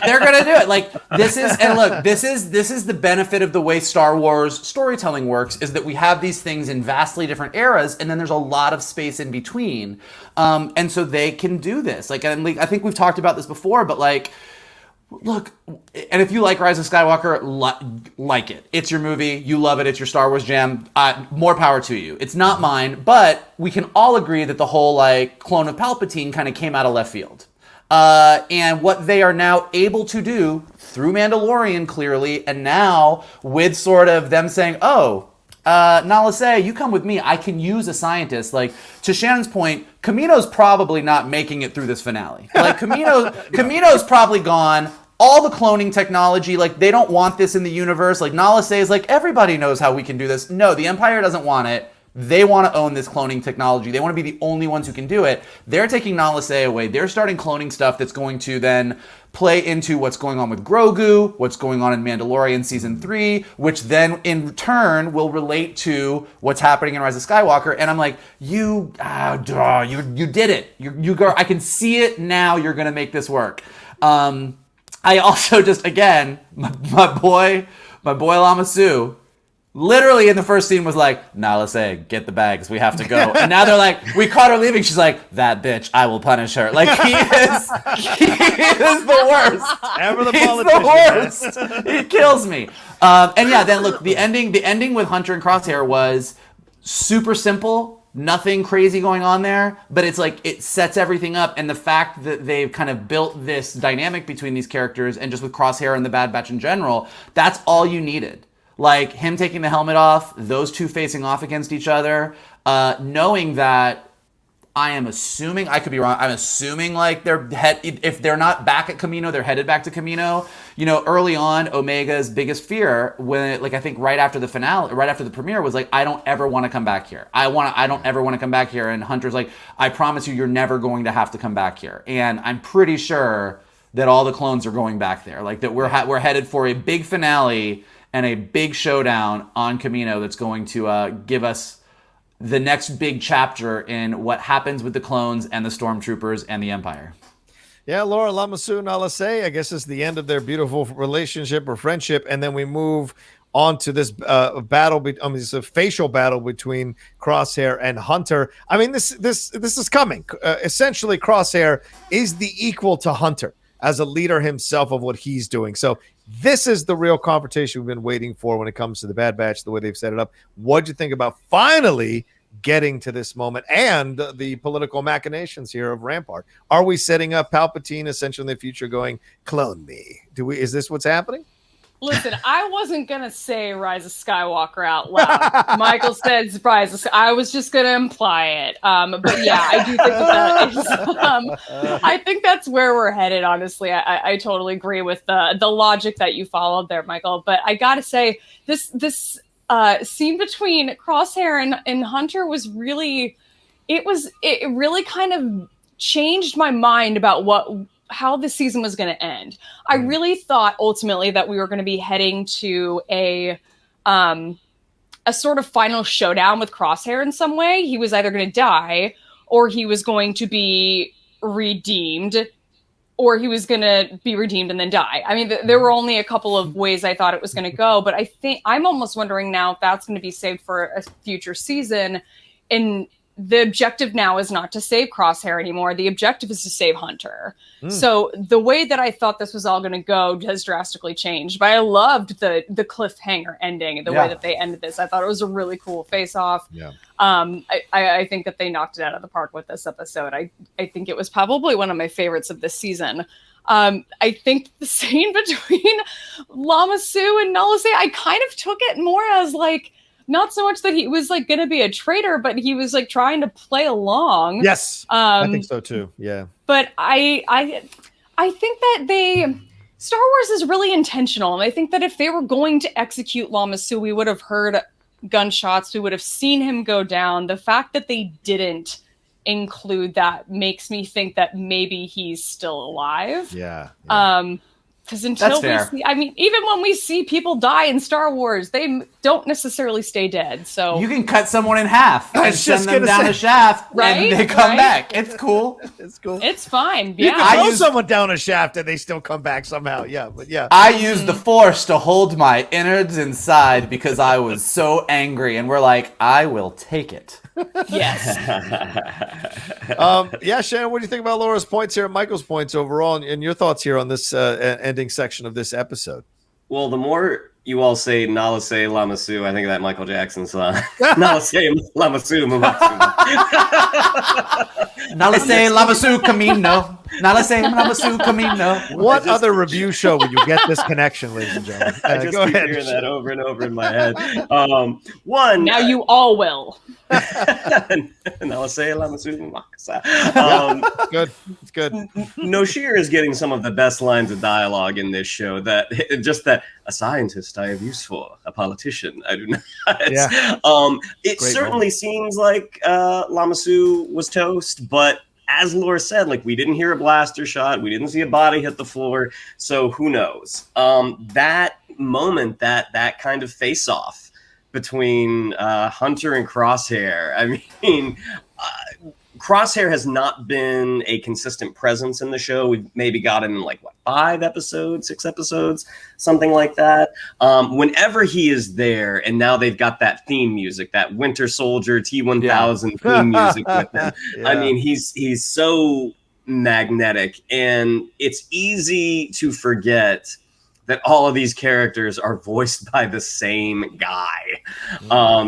they're gonna do it. This is the benefit of the way Star Wars storytelling works, is that we have these things in vastly different eras, and then there's a lot of space in between, and so they can do this. I think we've talked about this before, but look, and if you like Rise of Skywalker, like it. It's your movie. You love it. It's your Star Wars jam. More power to you. It's not mine, but we can all agree that the whole clone of Palpatine kind of came out of left field. And what they are now able to do through Mandalorian, clearly, and now with sort of them saying, Nala Se, you come with me. I can use a scientist. To Shannon's point, Camino's probably not making it through this finale. Camino's probably gone. All the cloning technology, they don't want this in the universe. Nala Se is everybody knows how we can do this. No, the Empire doesn't want it. They want to own this cloning technology. They want to be the only ones who can do it. They're taking Nala Se away. They're starting cloning stuff that's going to then play into what's going on with Grogu, what's going on in Mandalorian Season 3, which then in turn will relate to what's happening in Rise of Skywalker. And I'm like, you did it. You go. I can see it now. You're going to make this work. I also just, again, my boy Lama Su, literally in the first scene was like, Nala Se, get the bags, we have to go. And now they're like, we caught her leaving. She's like, that bitch, I will punish her. He is the worst. Ever the He's the worst. He kills me. And yeah, then look, the ending with Hunter and Crosshair was super simple nothing crazy going on there, but it's like it sets everything up, and the fact that they've kind of built this dynamic between these characters and just with Crosshair and the Bad Batch in general, that's all you needed. Like him taking the helmet off, those two facing off against each other, knowing that I am assuming, I could be wrong, I'm assuming like if they're not back at Kamino, they're headed back to Kamino. You know, early on, Omega's biggest fear, when like I think right after the finale, right after the premiere, was like, I don't ever want to come back here. I don't ever want to come back here. And Hunter's like, I promise you, you're never going to have to come back here. And I'm pretty sure that all the clones are going back there. Like that we're headed for a big finale and a big showdown on Kamino that's going to give us the next big chapter in what happens with the clones and the stormtroopers and the Empire. Yeah, Laura, Lama Su, Nala Se, I guess it's the end of their beautiful relationship or friendship, and then we move on to this battle. This a facial battle between Crosshair and Hunter. I mean, this is coming. Essentially, Crosshair is the equal to Hunter as a leader himself of what he's doing. So this is the real confrontation we've been waiting for when it comes to the Bad Batch, the way they've set it up. What'd you think about finally getting to this moment and the political machinations here of Rampart? Are we setting up Palpatine essentially in the future going, clone me? Is this what's happening? Listen, I wasn't going to say Rise of Skywalker out loud. Michael said Rise of Skywalker. I was just going to imply it. But yeah, I do think that is, I think that's where we're headed, honestly. I totally agree with the logic that you followed there, Michael. But I got to say, this scene between Crosshair and Hunter was really, it really kind of changed my mind about how the season was going to end. I really thought ultimately that we were going to be heading to a sort of final showdown with Crosshair in some way. He was either going to die, or he was going to be redeemed, or he was going to be redeemed and then die. I mean, there were only a couple of ways I thought it was going to go, but I think I'm almost wondering now if that's going to be saved for a future season. And the objective now is not to save Crosshair anymore. The objective is to save Hunter. So the way that I thought this was all going to go has drastically changed. But I loved the cliffhanger ending, the way that they ended this. I thought it was a really cool face-off. Yeah. I think that they knocked it out of the park with this episode. I think it was probably one of my favorites of this season. I think the scene between Lama Su and Nala Se, I kind of took it more as like, not so much that he was like going to be a traitor, but he was like trying to play along. Yes, I think so too. Yeah. But I think that Star Wars is really intentional. And I think that if they were going to execute Lama Su, we would have heard gunshots. We would have seen him go down. The fact that they didn't include that makes me think that maybe he's still alive. Yeah. Because until we see, I mean, even when we see people die in Star Wars, they don't necessarily stay dead. So you can cut someone in half and send them down a shaft, and they come back. It's cool. It's cool. It's fine. You can throw someone down a shaft and they still come back somehow. Yeah, but yeah. I used the Force to hold my innards inside because I was so angry, and we're like, I will take it. Yes. Yeah, Shannon, what do you think about Laura's points here, Michael's points overall, and your thoughts here on this ending section of this episode? Well, the more you all say Nala Se Lama Su, I think of that Michael Jackson song. Nala Se Lama Su. Nala Se Lama Su Camino. Nala Se Lama Su Camino. What other review show would you get this connection, ladies and gentlemen? I just keep hearing that over and over in my head. Now you all will. Nala Se Lama Su Makasa. Good. It's good. Noshir is getting some of the best lines of dialogue in this show. That a scientist I have use for, a politician I do not. Yeah. It certainly seems like Lama Su was toast, but as Laura said, like, we didn't hear a blaster shot, we didn't see a body hit the floor, so who knows? That moment, that kind of face-off between Hunter and Crosshair, I mean, Crosshair has not been a consistent presence in the show. We've maybe gotten in 5 episodes, 6 episodes, something like that. Whenever he is there, and now they've got that theme music, that Winter Soldier T-1000 theme music with him. Yeah. I mean, he's so magnetic, and it's easy to forget that all of these characters are voiced by the same guy.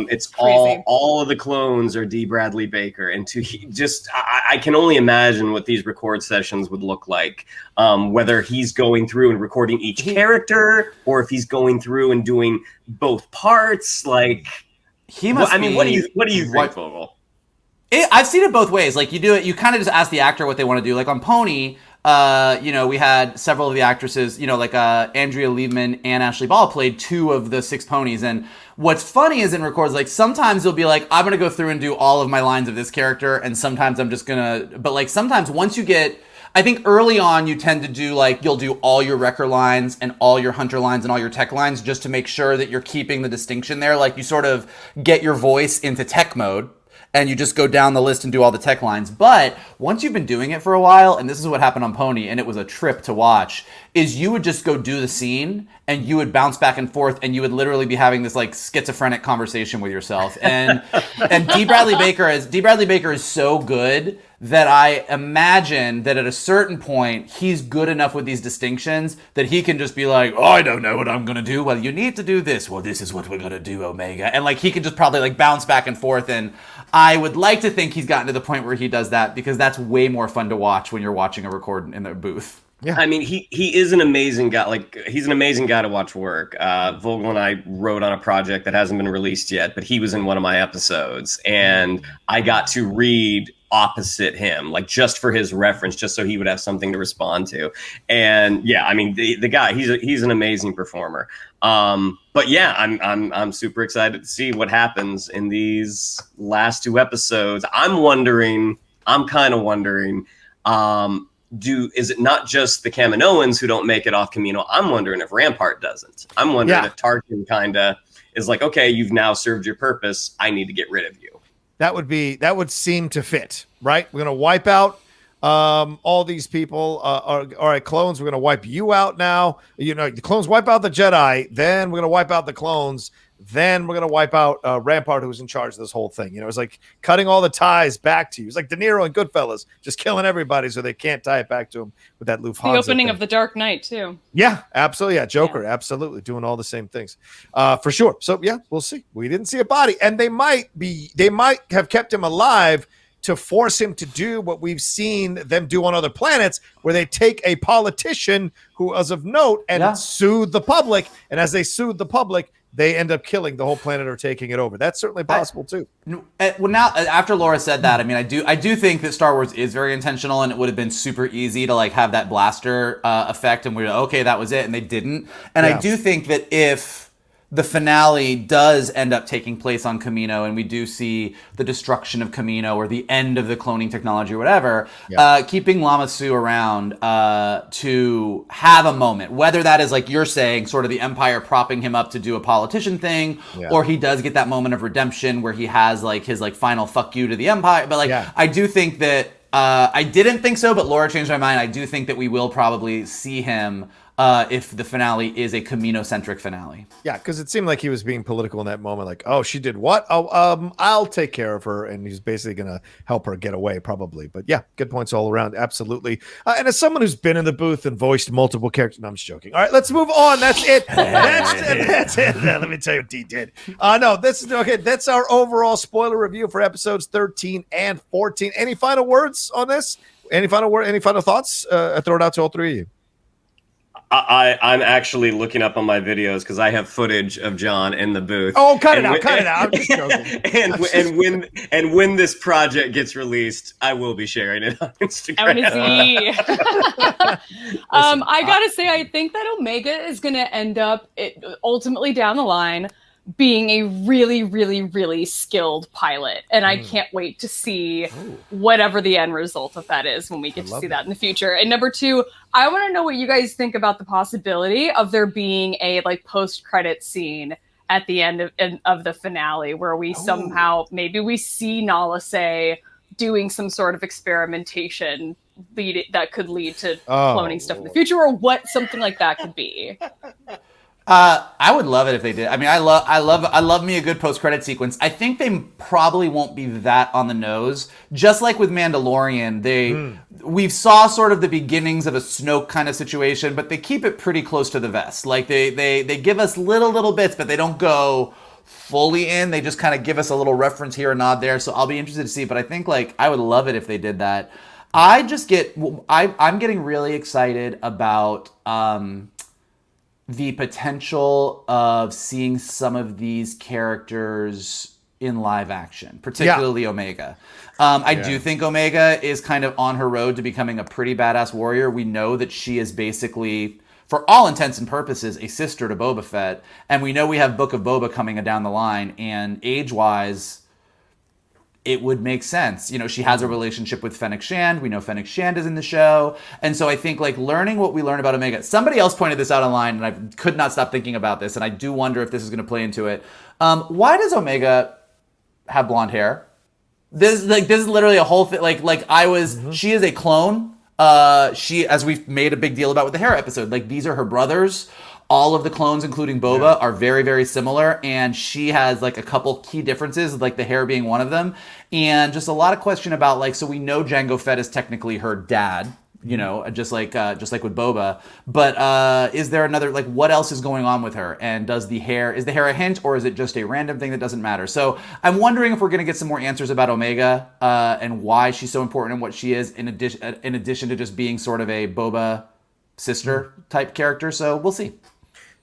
It's Crazy. all of the clones are Dee Bradley Baker, and I can only imagine what these record sessions would look like. Whether he's going through and recording each character, or if he's going through and doing both parts. Like, what do you think, Vogel? I've seen it both ways. Like, you do it, you kind of just ask the actor what they want to do. Like on Pony, we had several of the actresses, like Andrea Liebman and Ashley Ball played 2 of the 6 ponies. And what's funny is in records, like sometimes they'll be like, I'm going to go through and do all of my lines of this character. And sometimes I'm just going to, but like sometimes once you get, I think early on you tend to do like, you'll do all your Wrecker lines and all your Hunter lines and all your tech lines just to make sure that you're keeping the distinction there. Like you sort of get your voice into tech mode. And you just go down the list and do all the tech lines. But once you've been doing it for a while, and this is what happened on Pony, and it was a trip to watch, is you would just go do the scene, and you would bounce back and forth, and you would literally be having this like schizophrenic conversation with yourself. And Dee Bradley Baker is so good that I imagine that at a certain point, he's good enough with these distinctions that he can just be like, oh, I don't know what I'm going to do. Well, you need to do this. Well, this is what we're going to do, Omega. And like, he can just probably like bounce back and forth. And I would like to think he's gotten to the point where he does that, because that's way more fun to watch when you're watching a record in the booth. Yeah. I mean, he is an amazing guy. Like, he's an amazing guy to watch work. Vogel and I wrote on a project that hasn't been released yet, but he was in one of my episodes, and I got to read opposite him, like just for his reference, just so he would have something to respond to. And yeah, I mean, the guy, he's an amazing performer. But yeah, I'm super excited to see what happens in these last 2 episodes. I'm kind of wondering, is it not just the Kaminoans who don't make it off Kamino? I'm wondering if Rampart doesn't. I'm wondering if Tarkin kind of is like, okay, you've now served your purpose. I need to get rid of you. That would seem to fit, right? We're gonna wipe out all these people. All right, clones, we're gonna wipe you out now. The clones wipe out the Jedi, then we're gonna wipe out the clones. Then we're going to wipe out Rampart, who's in charge of this whole thing. It's like cutting all the ties back to you. It's like De Niro and Goodfellas, just killing everybody so they can't tie it back to him with that Lufthansa. The opening thing. of The Dark Knight, too. Yeah, absolutely. Yeah, Joker, absolutely. Doing all the same things. For sure. So, yeah, we'll see. We didn't see a body. And they might have kept him alive to force him to do what we've seen them do on other planets, where they take a politician who was of note and soothe the public. And as they soothe the public, they end up killing the whole planet or taking it over. That's certainly possible too. Well, now after Laura said that, I mean, I do think that Star Wars is very intentional, and it would have been super easy to like have that blaster effect, and we're okay, that was it, and they didn't. And I do think that if the finale does end up taking place on Kamino, and we do see the destruction of Kamino or the end of the cloning technology or whatever, keeping Lama Su around to have a moment, whether that is like you're saying, sort of the Empire propping him up to do a politician thing, or he does get that moment of redemption where he has like his like final fuck you to the Empire. But like, I do think that I didn't think so, but Laura changed my mind. I do think that we will probably see him if the finale is a Kamino-centric finale. Yeah, because it seemed like he was being political in that moment. Like, oh, she did what? Oh, I'll take care of her. And he's basically going to help her get away, probably. But yeah, good points all around. Absolutely. And as someone who's been in the booth and voiced multiple characters, no, I'm just joking. All right, let's move on. That's it. That's it. Let me tell you what Dee did. No, this is okay. That's our overall spoiler review for episodes 13 and 14. Any final words on this? Any final thoughts? I throw it out to all 3 of you. I'm actually looking up on my videos because I have footage of John in the booth. Oh, cut it out. I'm just joking. And when this project gets released, I will be sharing it on Instagram. I want to see. I gotta say, I think that Omega is going to end up ultimately down the line being a really, really, really skilled pilot. And I can't wait to see whatever the end result of that is when we get to see that in the future. And number 2, I want to know what you guys think about the possibility of there being a like post-credit scene at the end of the finale where we somehow, maybe we see Nala say doing some sort of experimentation that could lead to cloning stuff in the future, or what something like that could be. I would love it if they did. I mean, I love me a good post-credit sequence. I think they probably won't be that on the nose. Just like with Mandalorian, we saw sort of the beginnings of a Snoke kind of situation, but they keep it pretty close to the vest. Like they give us little bits, but they don't go fully in. They just kind of give us a little reference here, a nod there. So I'll be interested to see. But I think like I would love it if they did that. I'm getting really excited about the potential of seeing some of these characters in live action, particularly Omega. I do think Omega is kind of on her road to becoming a pretty badass warrior. We know that she is basically, for all intents and purposes, a sister to Boba Fett. And we know we have Book of Boba coming down the line. And age-wise, it would make sense. You know, she has a relationship with Fennec Shand. We know Fennec Shand is in the show. And so I think, like, learning what we learned about Omega. Somebody else pointed this out online, and I could not stop thinking about this, and I do wonder if this is going to play into it. Why does Omega have blonde hair? This is literally a whole thing. She is a clone. She, as we've made a big deal about with the hair episode, like, these are her brothers. All of the clones, including Boba, are very, very similar, and she has like a couple key differences, like the hair being one of them, and just a lot of question about like. So we know Jango Fett is technically her dad, you know, just like with Boba. But is there another, like, what else is going on with her? And is the hair a hint, or is it just a random thing that doesn't matter? So I'm wondering if we're gonna get some more answers about Omega and why she's so important and what she is, in addition to just being sort of a Boba sister type character. So we'll see.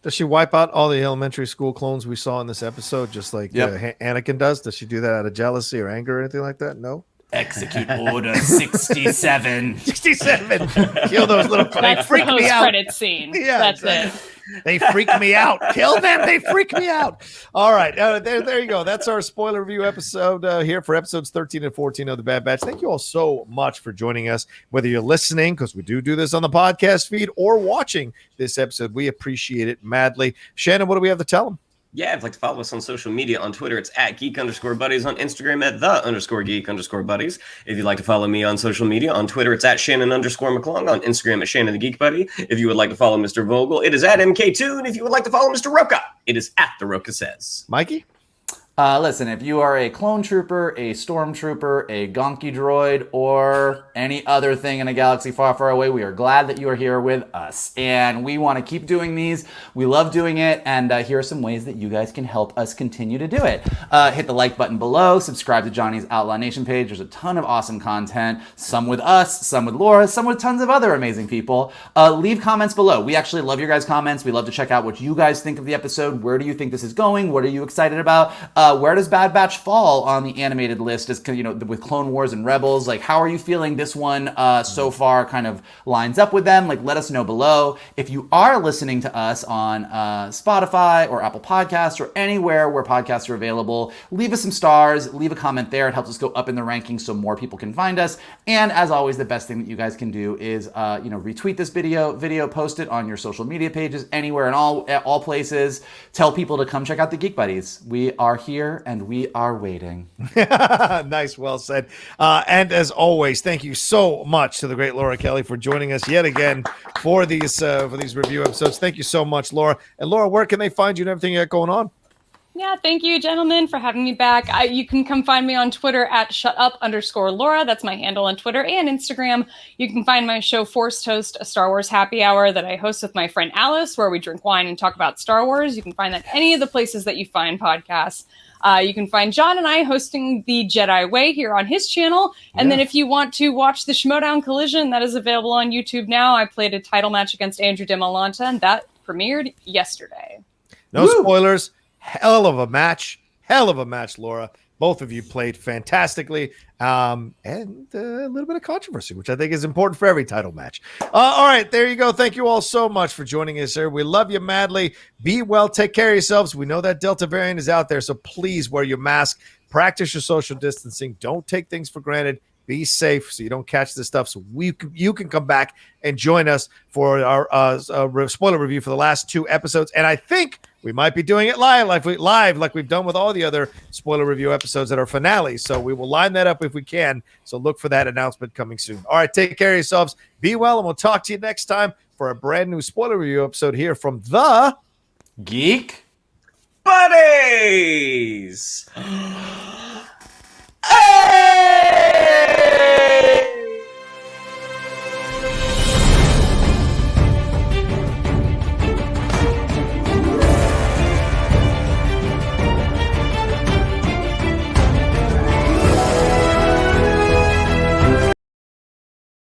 Does she wipe out all the elementary school clones we saw in this episode, just like Anakin does? Does she do that out of jealousy or anger or anything like that? No? Execute Order 67. 67. Kill those little... That's freak the me out. post-credit scene. Yeah, That's exactly. it. They freak me out. Kill them. They freak me out. All right. There you go. That's our spoiler review episode here for episodes 13 and 14 of The Bad Batch. Thank you all so much for joining us, whether you're listening, because we do this on the podcast feed, or watching this episode. We appreciate it madly. Shannon, what do we have to tell them? Yeah, if you'd like to follow us on social media, on Twitter, it's at geek_buddies, on Instagram at _geek_buddies. If you'd like to follow me on social media, on Twitter, it's at Shannon_McClung, on Instagram at Shannon the Geek Buddy. If you would like to follow Mr. Vogel, it is at MK2, and if you would like to follow Mr. Rocha, it is at The Rocha Says. Mikey? Listen, if you are a clone trooper, a stormtrooper, a gonky droid, or any other thing in a galaxy far, far away, we are glad that you are here with us. And we want to keep doing these. We love doing it. And here are some ways that you guys can help us continue to do it. Hit the like button below. Subscribe to Johnny's Outlaw Nation page. There's a ton of awesome content. Some with us, some with Laura, some with tons of other amazing people. Leave comments below. We actually love your guys' comments. We love to check out what you guys think of the episode. Where do you think this is going? What are you excited about? Where does Bad Batch fall on the animated list? As you know, with Clone Wars and Rebels, like, how are you feeling this one so far kind of lines up with them? Like, let us know below. If you are listening to us on Spotify or Apple Podcasts or anywhere where podcasts are available, leave us some stars, leave a comment there. It helps us go up in the rankings so more people can find us. And as always, the best thing that you guys can do is retweet this video, post it on your social media pages, anywhere and all places. Tell people to come check out the Geek Buddies. We are here and we are waiting. Nice, well said. And as always, thank you so much to the great Laura Kelly for joining us yet again for these review episodes. Thank you so much, Laura. And Laura, where can they find you and everything you got going on? Yeah, thank you, gentlemen, for having me back. You can come find me on Twitter at shutup_Laura. That's my handle on Twitter and Instagram. You can find my show Forced Toast, a Star Wars happy hour that I host with my friend Alice, where we drink wine and talk about Star Wars. You can find that any of the places that you find podcasts. You can find John and I hosting the Jedi Way here on his channel. And then if you want to watch the Schmodown Collision, that is available on YouTube now. I played a title match against Andrew DeMolanta, and that premiered yesterday. No spoilers. Hell of a match, Laura. Both of you played fantastically, and a little bit of controversy, which I think is important for every title match. All right, there you go. Thank you all so much for joining us here. We love you madly. Be well. Take care of yourselves. We know that Delta variant is out there, so please wear your mask. Practice your social distancing. Don't take things for granted. Be safe so you don't catch this stuff. So you can come back and join us for our spoiler review for the last two episodes. And I think we might be doing it live like we've done with all the other spoiler review episodes at our finale. So we will line that up if we can. So look for that announcement coming soon. All right, take care of yourselves. Be well, and we'll talk to you next time for a brand new spoiler review episode here from the Geek Buddies.